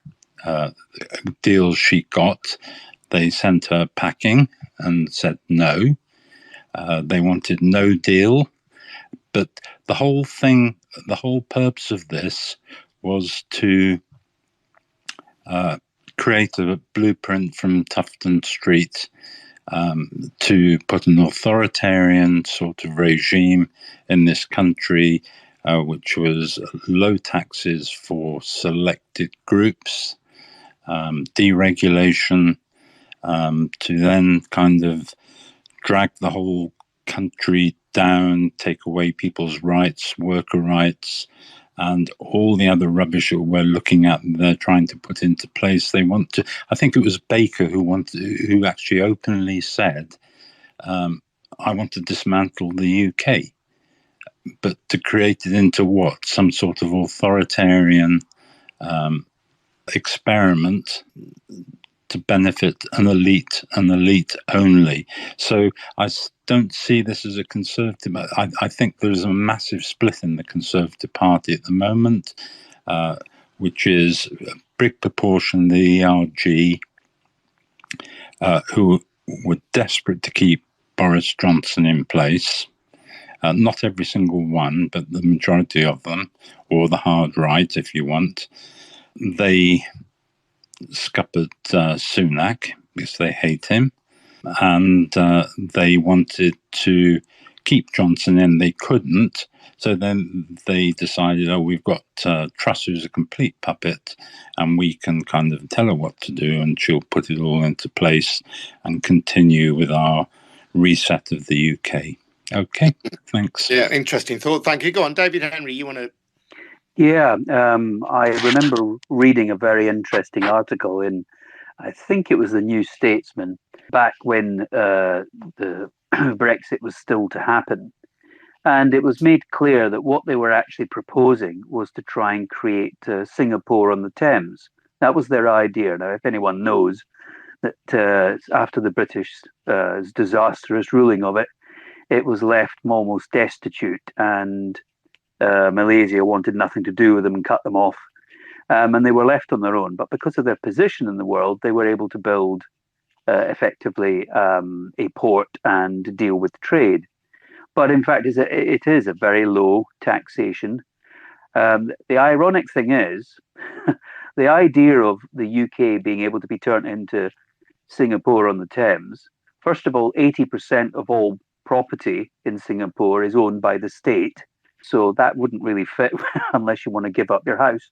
Speaker 6: deals she got. They sent her packing and said no. They wanted no deal. But the whole thing, the whole purpose of this was to create a blueprint from Tufton Street to put an authoritarian sort of regime in this country, which was low taxes for selected groups, deregulation, to then kind of drag the whole country down, take away people's rights, worker rights, and all the other rubbish that we're looking at, they're trying to put into place. They want to, I think it was Baker who actually openly said, I want to dismantle the UK, but to create it into what? Some sort of authoritarian experiment to benefit an elite only. So I don't see this as a Conservative. I think there's a massive split in the Conservative Party at the moment, which is a big proportion of the ERG, who were desperate to keep Boris Johnson in place. Not every single one, but the majority of them, or the hard right, if you want. They scuppered Sunak because they hate him, and they wanted to keep Johnson in. They couldn't, so then they decided, we've got Truss, who's a complete puppet, and we can kind of tell her what to do, and she'll put it all into place and continue with our reset of the UK. Okay, thanks.
Speaker 1: Yeah, interesting thought. Thank you. Go on, David Henry, you want to...
Speaker 4: Yeah, I remember reading a very interesting article in, I think it was the New Statesman, back when the Brexit was still to happen. And it was made clear that what they were actually proposing was to try and create Singapore on the Thames. That was their idea. Now, if anyone knows that after the British disastrous ruling of it, it was left almost destitute, and Malaysia wanted nothing to do with them and cut them off. And they were left on their own. But because of their position in the world, they were able to build effectively a port and deal with trade. But in fact, it is a very low taxation. The ironic thing is, the idea of the UK being able to be turned into Singapore on the Thames First of all, 80% of all property in Singapore is owned by the state. So that wouldn't really fit unless you want to give up your house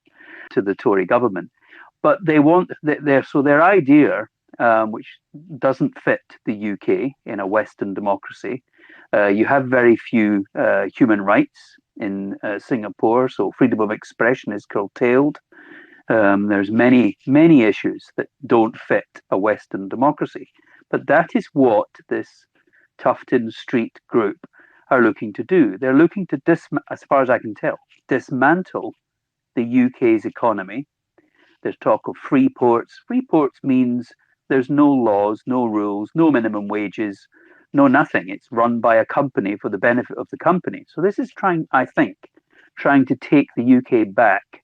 Speaker 4: to the Tory government. But they want their idea, which doesn't fit the UK in a Western democracy. You have very few human rights in Singapore, so freedom of expression is curtailed. There's many issues that don't fit a Western democracy. But that is what this Tufton Street group are looking to do. They're looking to, as far as I can tell, dismantle the UK's economy. There's talk of free ports. Free ports means there's no laws, no rules, no minimum wages, no nothing. It's run by a company for the benefit of the company. So this is trying to take the UK back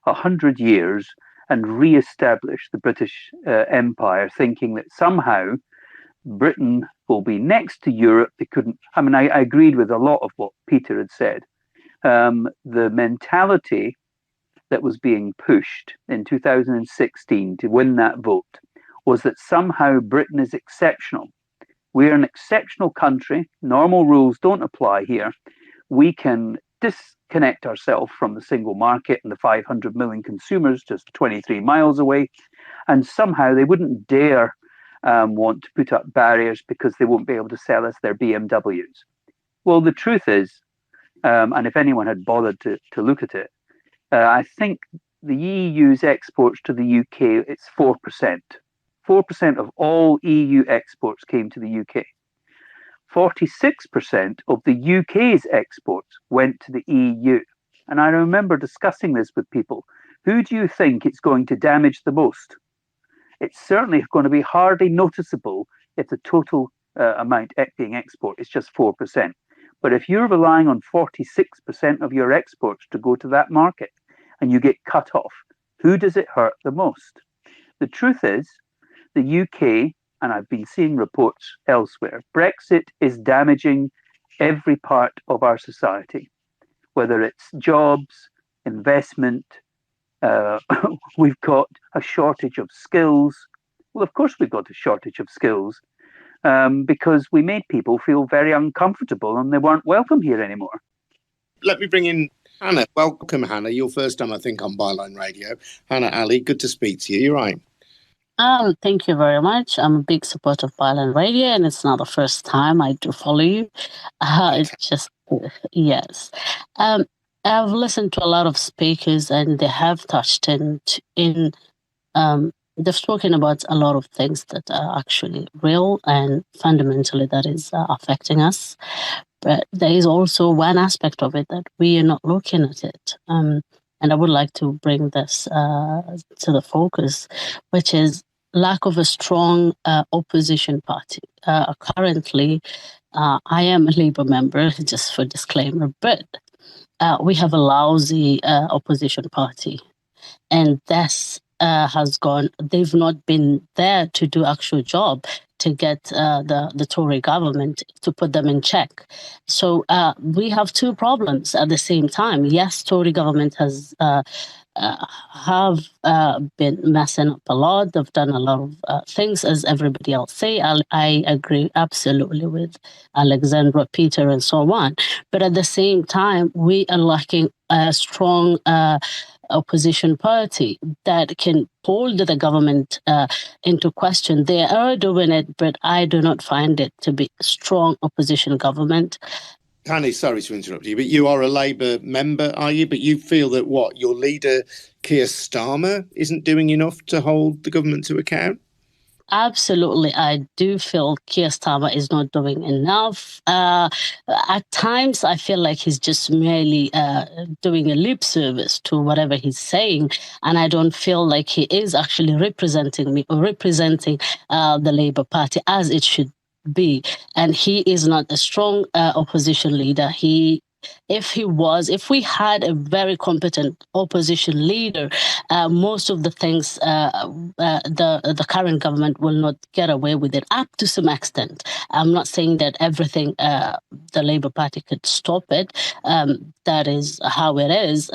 Speaker 4: 100 years and re-establish the British Empire, thinking that somehow Britain will be next to Europe. They couldn't. I mean, I agreed with a lot of what Peter had said. The mentality that was being pushed in 2016 to win that vote was that somehow Britain is exceptional. We're an exceptional country. Normal rules don't apply here. We can disconnect ourselves from the single market and the 500 million consumers just 23 miles away. And somehow they wouldn't dare want to put up barriers because they won't be able to sell us their BMWs. Well, the truth is, and if anyone had bothered to look at it, I think the EU's exports to the UK, it's 4%. 4% of all EU exports came to the UK. 46% of the UK's exports went to the EU. And I remember discussing this with people. Who do you think it's going to damage the most? It's certainly going to be hardly noticeable if the total amount being export is just 4%. But if you're relying on 46% of your exports to go to that market and you get cut off, who does it hurt the most? The truth is, the UK, and I've been seeing reports elsewhere, Brexit is damaging every part of our society, whether it's jobs, investment. We've got a shortage of skills. Well, of course we've got a shortage of skills because we made people feel very uncomfortable and they weren't welcome here anymore.
Speaker 1: Let me bring in Hannah. Welcome, Hannah. Your first time, I think, on Byline Radio. Hannah Ali, good to speak to you. You're right.
Speaker 7: Thank you very much. I'm a big supporter of Byline Radio, and it's not the first time I do follow you. It's just, yes. I've listened to a lot of speakers, and they have touched they've spoken about a lot of things that are actually real and fundamentally that is affecting us. But there is also one aspect of it that we are not looking at it. And I would like to bring this to the focus, which is lack of a strong opposition party. Currently, I am a Labour member, just for disclaimer, but we have a lousy opposition party. And this has gone, they've not been there to do actual job to get the Tory government to put them in check. So we have two problems at the same time. Yes, Tory government has have been messing up a lot. They've done a lot of things, as everybody else say. I agree absolutely with Alexandra, Peter, and so on. But at the same time, we are lacking a strong opposition party that can hold the government into question. They are doing it, but I do not find it to be a strong opposition government.
Speaker 1: Hanny, sorry to interrupt you, but you are a Labour member, are you? But you feel that your leader, Keir Starmer, isn't doing enough to hold the government to account?
Speaker 7: Absolutely. I do feel Keir Starmer is not doing enough. At times, I feel like he's just merely doing a lip service to whatever he's saying. And I don't feel like he is actually representing me or representing the Labour Party as it should be. And he is not a strong opposition leader. If we had a very competent opposition leader, most of the things the current government will not get away with it up to some extent. I'm not saying that everything the Labour Party could stop it. That is how it is.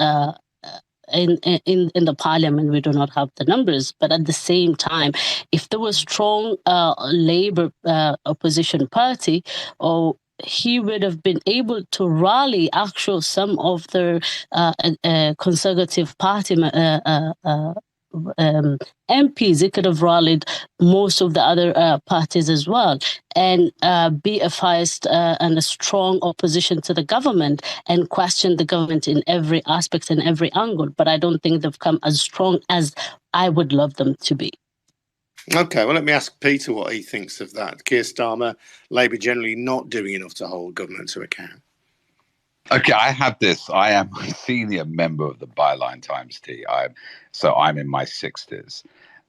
Speaker 7: in the parliament, we do not have the numbers. But at the same time, if there was strong Labour opposition party, or he would have been able to rally actual some of the Conservative Party MPs. He could have rallied most of the other parties as well, and be a fierce and a strong opposition to the government and question the government in every aspect and every angle. But I don't think they've come as strong as I would love them to be.
Speaker 1: Okay, well, let me ask Peter what he thinks of that. Keir Starmer, Labour generally not doing enough to hold government to account.
Speaker 2: Okay, I have this. I am a senior member of the Byline Times team. I'm in my 60s.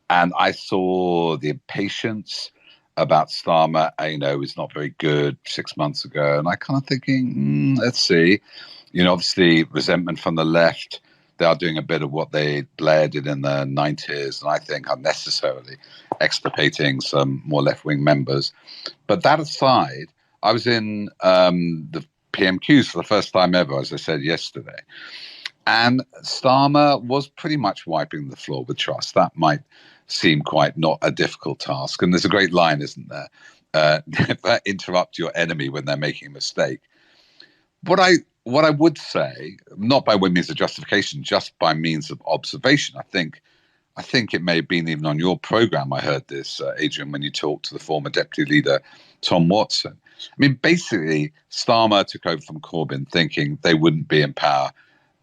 Speaker 2: And I saw the impatience about Starmer. It's not very good 6 months ago. And I kind of thinking, let's see. Obviously resentment from the left. They are doing a bit of what Blair did in the 90s, and I think unnecessarily extirpating some more left-wing members. But that aside, I was in the PMQs for the first time ever, as I said yesterday. And Starmer was pretty much wiping the floor with Truss. That might seem quite not a difficult task. And there's a great line, isn't there? Never interrupt your enemy when they're making a mistake. What I would say, not by way means of justification, just by means of observation, I think it may have been even on your program I heard this, Adrian, when you talked to the former deputy leader, Tom Watson. I mean, basically, Starmer took over from Corbyn thinking they wouldn't be in power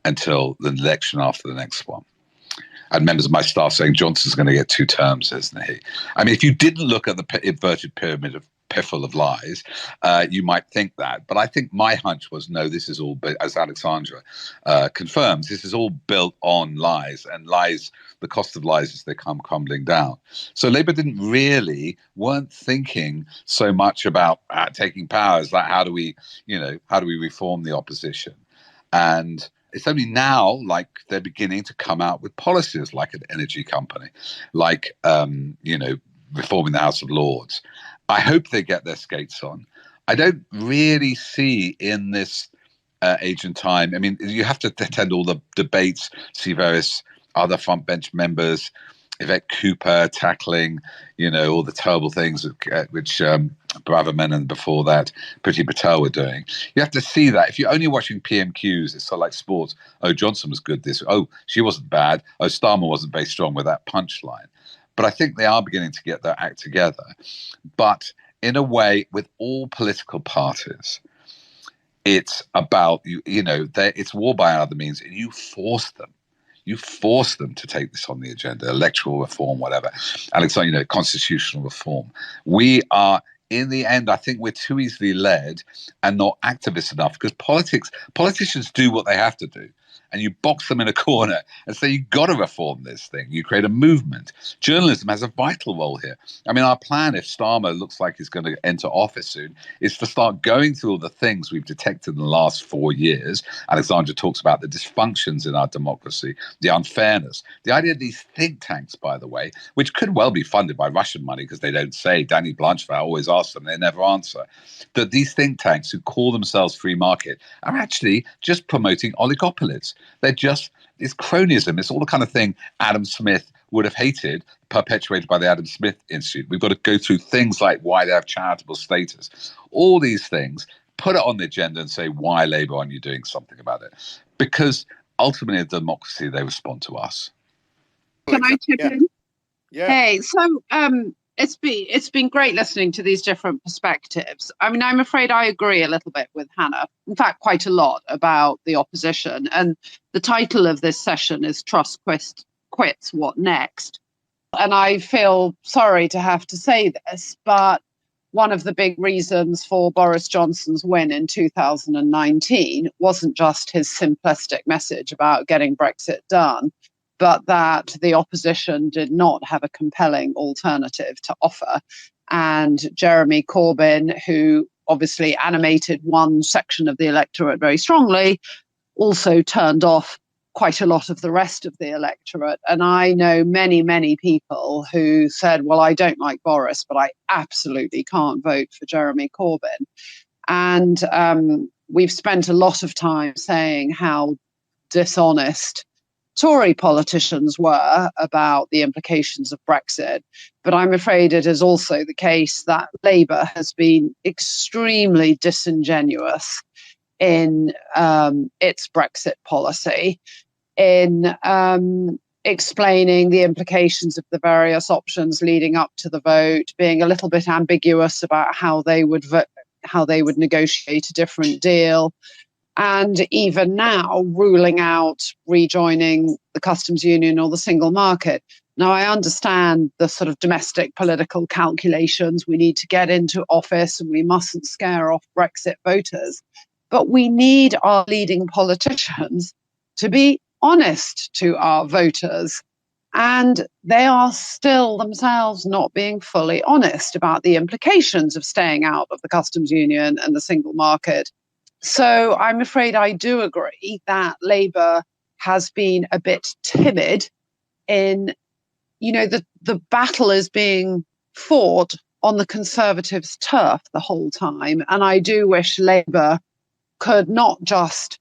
Speaker 2: until the election after the next one. And members of my staff saying Johnson's going to get 2 terms, isn't he? I mean, if you didn't look at the inverted pyramid of piffle of lies, you might think that. But I think my hunch was, no, this is all, as Alexandra confirms, this is all built on lies, and lies, the cost of lies as they come crumbling down. So Labour weren't thinking so much about taking power as that, how do we reform the opposition? And it's only now, like, they're beginning to come out with policies like an energy company, like, reforming the House of Lords. I hope they get their skates on. I don't really see in this age and time, I mean, you have to attend all the debates, see various other front bench members, Yvette Cooper tackling, all the terrible things which Braverman and before that Priti Patel were doing. You have to see that. If you're only watching PMQs, it's sort of like sports. Oh, Johnson was good this. Oh, she wasn't bad. Oh, Starmer wasn't very strong with that punchline. But I think they are beginning to get their act together. But in a way, with all political parties, it's about, it's war by other means, and you force them. You force them to take this on the agenda, electoral reform, whatever. Alexander, constitutional reform. We are, in the end, I think we're too easily led and not activist enough, because politicians do what they have to do. And you box them in a corner and say, you've got to reform this thing. You create a movement. Journalism has a vital role here. I mean, our plan, if Starmer looks like he's going to enter office soon, is to start going through all the things we've detected in the last 4 years. Alexandra talks about the dysfunctions in our democracy, the unfairness, the idea of these think tanks, by the way, which could well be funded by Russian money, because they don't say. Danny Blanchard always asks them, they never answer. That these think tanks who call themselves free market are actually just promoting oligopolies. It's cronyism. It's all the kind of thing Adam Smith would have hated, perpetuated by the Adam Smith Institute. We've got to go through things like why they have charitable status. All these things, put it on the agenda and say, why, Labour, aren't you doing something about it? Because ultimately, in democracy, they respond to us.
Speaker 3: Can I chip in?
Speaker 1: Yeah.
Speaker 3: Hey, so it's been great listening to these different perspectives. I mean, I'm afraid I agree a little bit with Hannah, in fact, quite a lot about the opposition. And the title of this session is Truss Quits, What Next? And I feel sorry to have to say this, but one of the big reasons for Boris Johnson's win in 2019 wasn't just his simplistic message about getting Brexit done, but that the opposition did not have a compelling alternative to offer. And Jeremy Corbyn, who obviously animated one section of the electorate very strongly, also turned off quite a lot of the rest of the electorate. And I know many, many people who said, well, I don't like Boris, but I absolutely can't vote for Jeremy Corbyn. And we've spent a lot of time saying how dishonest Tory politicians were about the implications of Brexit. But I'm afraid it is also the case that Labour has been extremely disingenuous in its Brexit policy, in explaining the implications of the various options leading up to the vote, being a little bit ambiguous about how they would negotiate a different deal, and even now ruling out rejoining the customs union or the single market. Now, I understand the sort of domestic political calculations. We need to get into office and we mustn't scare off Brexit voters. But we need our leading politicians to be honest to our voters. And they are still themselves not being fully honest about the implications of staying out of the customs union and the single market. So I'm afraid I do agree that Labour has been a bit timid in, the battle is being fought on the Conservatives' turf the whole time. And I do wish Labour could not just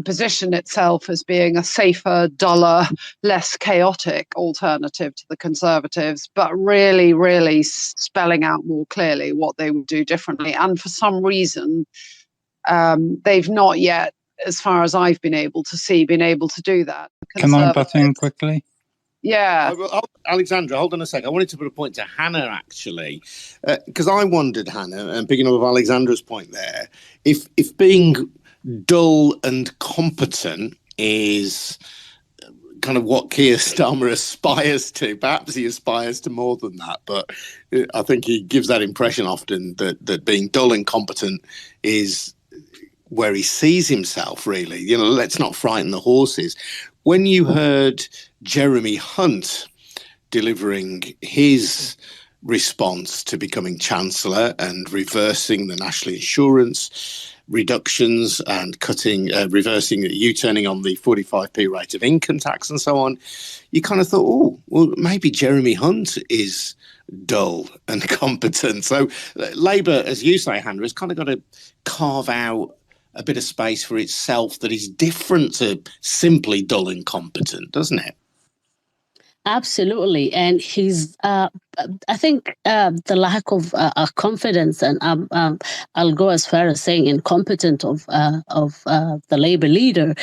Speaker 3: position itself as being a safer, duller, less chaotic alternative to the Conservatives, but really, really spelling out more clearly what they would do differently. And for some reason, they've not yet, as far as I've been able to see, been able to do that.
Speaker 6: Can I butt in quickly?
Speaker 3: Yeah.
Speaker 1: Alexandra, hold on a sec. I wanted to put a point to Hannah, actually, because I wondered, Hannah, and picking up of Alexandra's point there, if being dull and competent is kind of what Keir Starmer aspires to. Perhaps he aspires to more than that, but I think he gives that impression often that being dull and competent is where he sees himself, really. Let's not frighten the horses. When you heard Jeremy Hunt delivering his response to becoming Chancellor and reversing the national insurance reductions and reversing, U-turning on the 45p rate of income tax and so on, you kind of thought, maybe Jeremy Hunt is dull and competent. So Labour, as you say, Hannah, has kind of got to carve out a bit of space for itself that is different to simply dull and competent, doesn't it?
Speaker 7: Absolutely. And he's, I think the lack of confidence, and I'll go as far as saying incompetent of the Labour leader,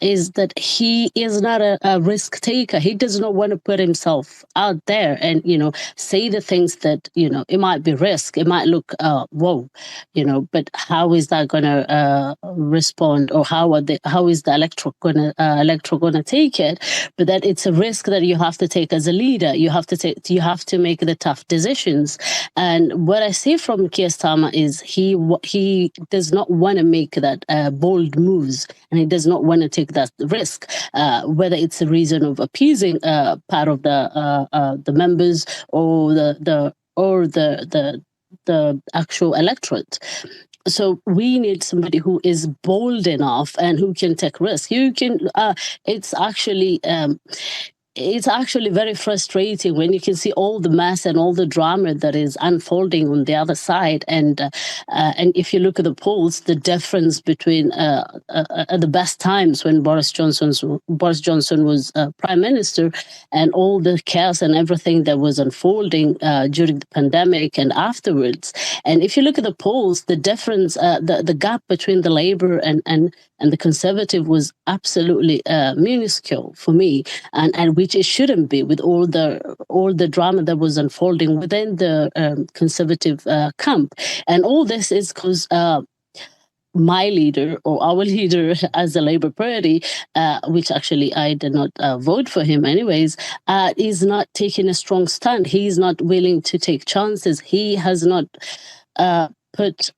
Speaker 7: is that he is not a risk taker. He does not want to put himself out there and, say the things that, it might be risk. It might look, but how is that going to respond, or how is the electorate going to take it? But that it's a risk that you have to take as a leader. You have to make the tough decisions. And what I see from Keir Starmer is he does not want to make that bold moves, and he does not want to take that risk, whether it's a reason of appeasing part of the members or the actual electorate. So we need somebody who is bold enough and who can take risk. It's actually very frustrating when you can see all the mess and all the drama that is unfolding on the other side. And if you look at the polls, the difference between at the best times when Boris Johnson was Prime Minister, and all the chaos and everything that was unfolding during the pandemic and afterwards. And if you look at the polls, the difference, the gap between the Labour and the Conservative was absolutely minuscule for me, and which it shouldn't be, with all the drama that was unfolding within the Conservative camp. And all this is because my leader, or our leader as the Labour Party, which actually I did not vote for him anyways, is not taking a strong stand. He's not willing to take chances. He has not put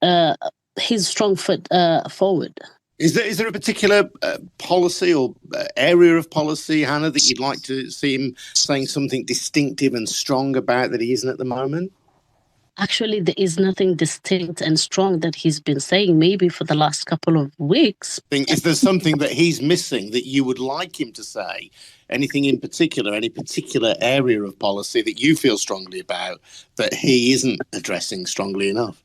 Speaker 7: his strong foot forward.
Speaker 1: Is there a particular policy or area of policy, Hannah, that you'd like to see him saying something distinctive and strong about that he isn't at the moment?
Speaker 7: Actually, there is nothing distinct and strong that he's been saying, maybe for the last couple of weeks.
Speaker 1: Is there something that he's missing that you would like him to say? Anything in particular, any particular area of policy that you feel strongly about that he isn't addressing strongly enough?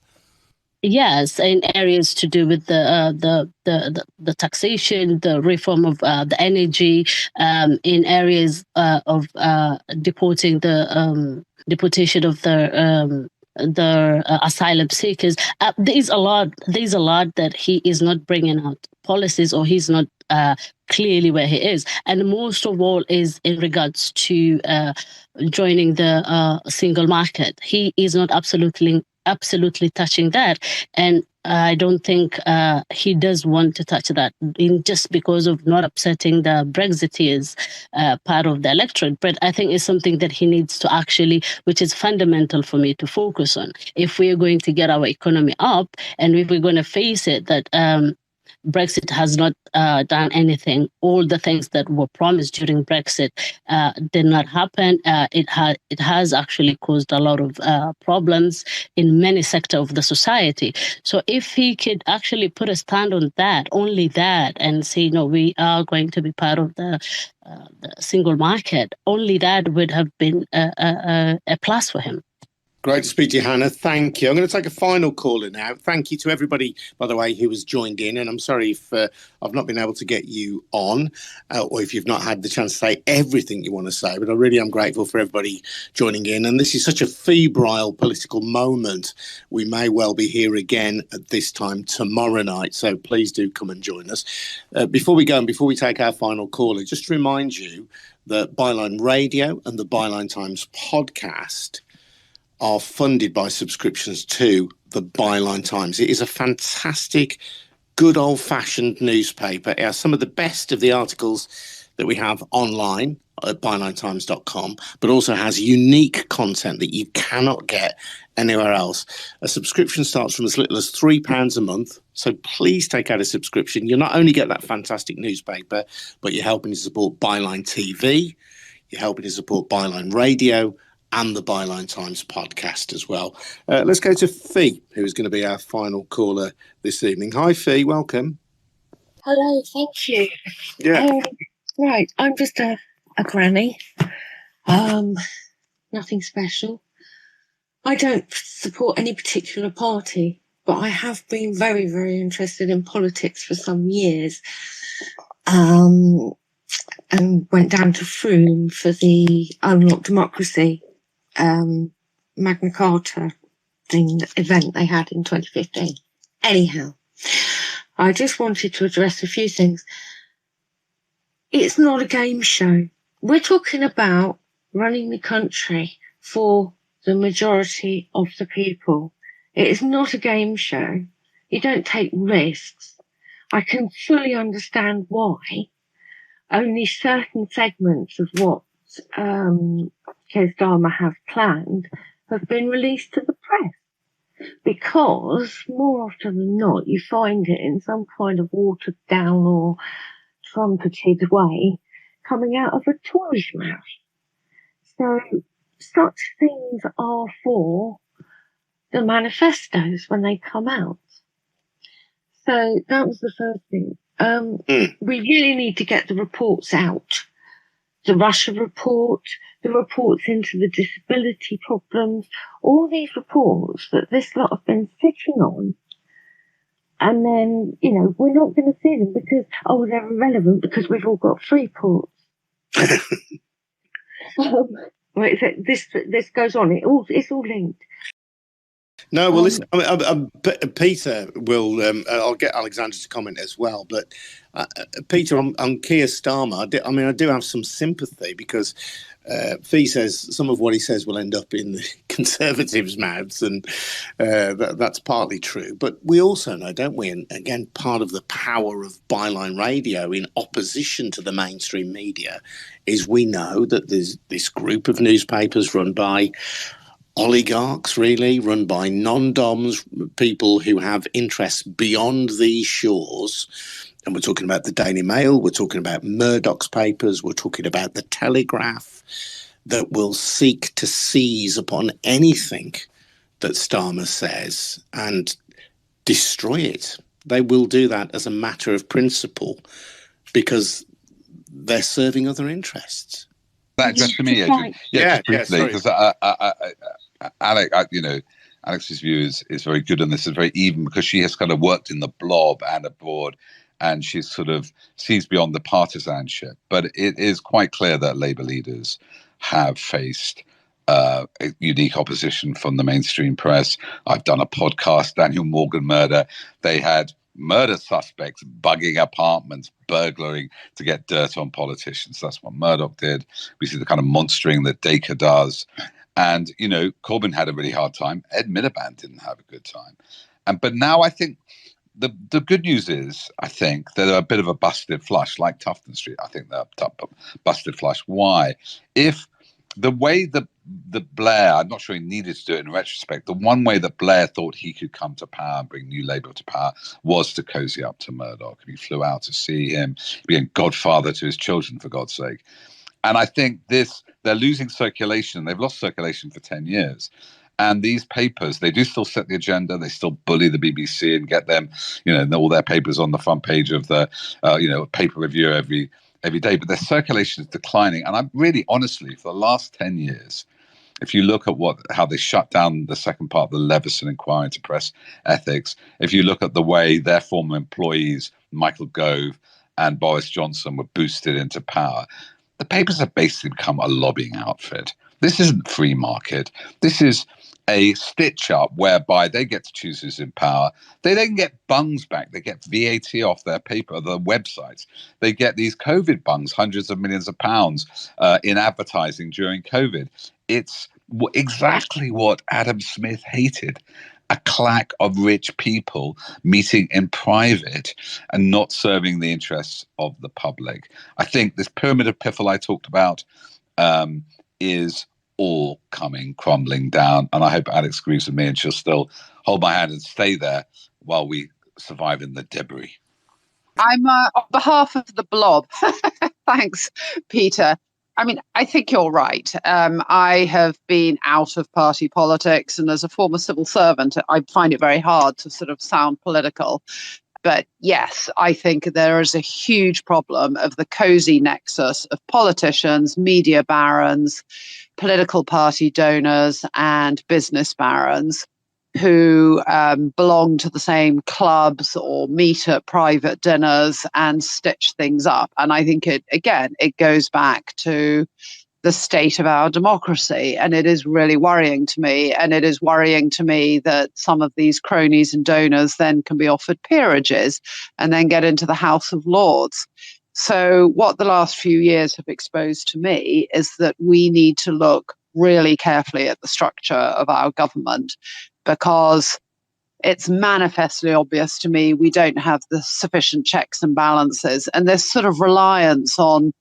Speaker 7: Yes, in areas to do with the taxation, the reform of the energy, in areas of deportation of the asylum seekers. There's a lot that he is not bringing out policies, or he's not clearly where he is, and most of all is in regards to joining the single market. He is not absolutely touching that, and I don't think he does want to touch that, just because of not upsetting the Brexiteers part of the electorate. But I think it's something that he needs to actually, which is fundamental for me to focus on. If we are going to get our economy up, and if we're going to face it that Brexit has not done anything. All the things that were promised during Brexit did not happen. It has actually caused a lot of problems in many sectors of the society. So if he could actually put a stand on that, only that, and say, no, we are going to be part of the single market, only that would have been a plus for him.
Speaker 1: Great to speak to you, Hannah. Thank you. I'm going to take a final caller now. Thank you to everybody, by the way, who has joined in. And I'm sorry if I've not been able to get you on, or if you've not had the chance to say everything you want to say. But I really am grateful for everybody joining in. And this is such a febrile political moment. We may well be here again at this time tomorrow night. So please do come and join us. Before we go and before we take our final caller, just to remind you that Byline Radio and the Byline Times podcast are funded by subscriptions to the Byline Times. It is a fantastic, good old-fashioned newspaper. It has some of the best of the articles that we have online at bylinetimes.com, but also has unique content that you cannot get anywhere else. A subscription starts from as little as £3 a month, so please take out a subscription. You'll not only get that fantastic newspaper, but you're helping to support Byline TV, you're helping to support Byline Radio, and the Byline Times podcast as well. Let's go to Fee, who is going to be our final caller this evening. Hi, Fee. Welcome.
Speaker 8: Hello. Thank you.
Speaker 1: Yeah.
Speaker 8: Right. I'm just a granny. Nothing special. I don't support any particular party, but I have been very, very interested in politics for some years. And went down to Frome for the Unlock Democracy Magna Carta event they had in 2015. Anyhow, I just wanted to address a few things. It's not a game show. We're talking about running the country for the majority of the people. It is not a game show. You don't take risks. I can fully understand why only certain segments of what Keir Starmer have planned have been released to the press, because more often than not you find it in some kind of watered down or trumpeted way coming out of a Tory's mouth. So such things are for the manifestos when they come out. So that was the first thing. We really need to get the reports out. The Russia report, the reports into the disability problems, all these reports that this lot have been sitting on. And then, we're not going to see them because, they're irrelevant because we've all got free ports. This goes on. It's all linked.
Speaker 1: No, well, listen, Peter will, I'll get Alexandra to comment as well, but Peter, on Keir Starmer, I do have some sympathy because Fee says some of what he says will end up in the Conservatives' mouths, and that's partly true. But we also know, don't we, and again, part of the power of Byline Radio in opposition to the mainstream media is we know that there's this group of newspapers run by oligarchs, really, run by non-doms, people who have interests beyond these shores. And we're talking about the Daily Mail, we're talking about Murdoch's papers, we're talking about the Telegraph, that will seek to seize upon anything that Starmer says and destroy it. They will do that as a matter of principle because they're serving other interests.
Speaker 2: That just to me, Adrian. Just briefly, because Alec, Alex's view is very good, and this is very even because she has kind of worked in the blob and abroad, and she's sort of sees beyond the partisanship. But it is quite clear that Labour leaders have faced a unique opposition from the mainstream press. I've done a podcast, Daniel Morgan murder. They had murder suspects bugging apartments, burglaring to get dirt on politicians. That's what Murdoch did. We see the kind of monstering that Dacre does. And, you know, Corbyn had a really hard time. Ed Miliband didn't have a good time. But now I think the good news is, I think, they're a bit of a busted flush, like Tufton Street. I think they're busted flush. Why? If the way that Blair, I'm not sure he needed to do it in retrospect, the one way that Blair thought he could come to power and bring New Labour to power was to cozy up to Murdoch. He flew out to see him, being godfather to his children, for God's sake. And I think they're losing circulation. They've lost circulation for 10 years. And these papers, they do still set the agenda. They still bully the BBC and get them, you know, all their papers on the front page of the, paper review every day. But their circulation is declining. And I'm really, honestly, for the last 10 years, if you look at how they shut down the second part of the Leveson inquiry into press ethics, if you look at the way their former employees, Michael Gove and Boris Johnson, were boosted into power, the papers have basically become a lobbying outfit. This isn't free market. This is a stitch-up whereby they get to choose who's in power. They then get bungs back. They get VAT off their websites. They get these COVID bungs, hundreds of millions of pounds in advertising during COVID. It's exactly what Adam Smith hated. A claque of rich people meeting in private and not serving the interests of the public. I think this pyramid of piffle I talked about is all coming crumbling down. And I hope Alex agrees with me and she'll still hold my hand and stay there while we survive in the debris.
Speaker 3: I'm on behalf of the blob. Thanks, Peter. I mean, I think you're right. I have been out of party politics, and as a former civil servant, I find it very hard to sort of sound political. But yes, I think there is a huge problem of the cozy nexus of politicians, media barons, political party donors, and business barons who belong to the same clubs or meet at private dinners and stitch things up. And I think it goes back to the state of our democracy. And it is really worrying to me. And it is worrying to me that some of these cronies and donors then can be offered peerages and then get into the House of Lords. So what the last few years have exposed to me is that we need to look really carefully at the structure of our government, because it's manifestly obvious to me we don't have the sufficient checks and balances. And this sort of reliance on,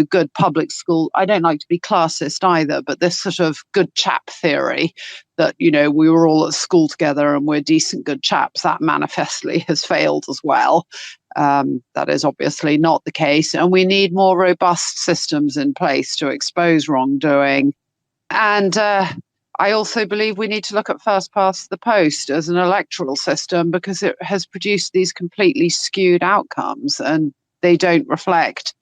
Speaker 3: good public school, I don't like to be classist either, but this sort of good chap theory that, we were all at school together and we're decent good chaps, that manifestly has failed as well. That is obviously not the case. And we need more robust systems in place to expose wrongdoing. And I also believe we need to look at first past the post as an electoral system, because it has produced these completely skewed outcomes and they don't reflect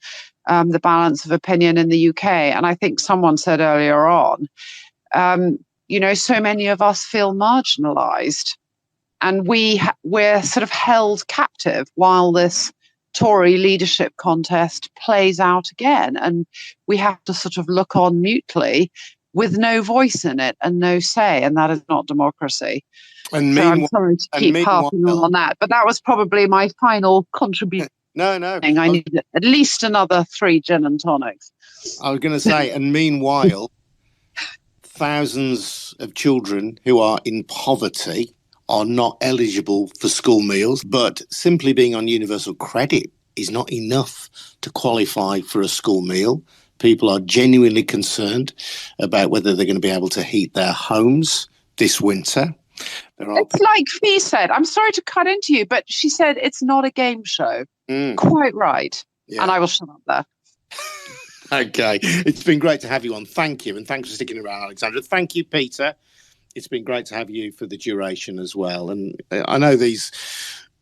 Speaker 3: the balance of opinion in the UK. And I think someone said earlier on, so many of us feel marginalised, and we're sort of held captive while this Tory leadership contest plays out again. And we have to sort of look on mutely with no voice in it and no say, and that is not democracy.
Speaker 1: And
Speaker 3: so I'm sorry to keep harping on that, but that was probably my final contribution.
Speaker 1: No.
Speaker 3: I need at least another 3 gin and tonics.
Speaker 1: I was going to say, and meanwhile, thousands of children who are in poverty are not eligible for school meals, but simply being on universal credit is not enough to qualify for a school meal. People are genuinely concerned about whether they're going to be able to heat their homes this winter.
Speaker 3: It's like Fee said, I'm sorry to cut into you, but she said it's not a game show. Quite right. Yeah. And I will shut up there.
Speaker 1: Okay. It's been great to have you on. Thank you. And thanks for sticking around, Alexandra. Thank you, Peter. It's been great to have you for the duration as well. And I know these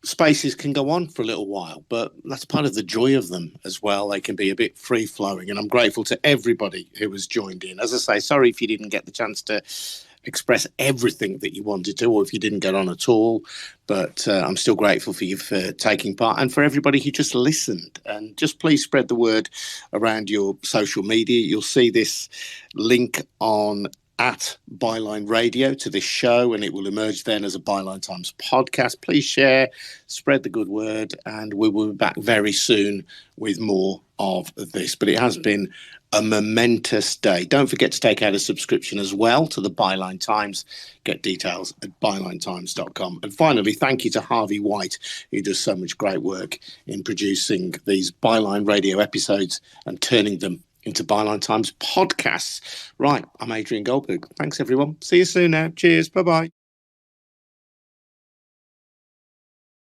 Speaker 1: spaces can go on for a little while, but that's part of the joy of them as well. They can be a bit free-flowing, and I'm grateful to everybody who has joined in. As I say, sorry if you didn't get the chance to express everything that you wanted to, or if you didn't get on at all. But I'm still grateful for you for taking part, and for everybody who just listened. And just please spread the word around your social media. You'll see this link on at Byline Radio to this show, and it will emerge then as a Byline Times podcast. Please share, spread the good word, and we will be back very soon with more of this. But it has been a momentous day. Don't forget to take out a subscription as well to the Byline Times. Get details at bylinetimes.com. And finally, thank you to Harvey White, who does so much great work in producing these Byline Radio episodes and turning them into Byline Times podcasts. Right, I'm Adrian Goldberg. Thanks, everyone. See you soon now. Cheers. Bye-bye.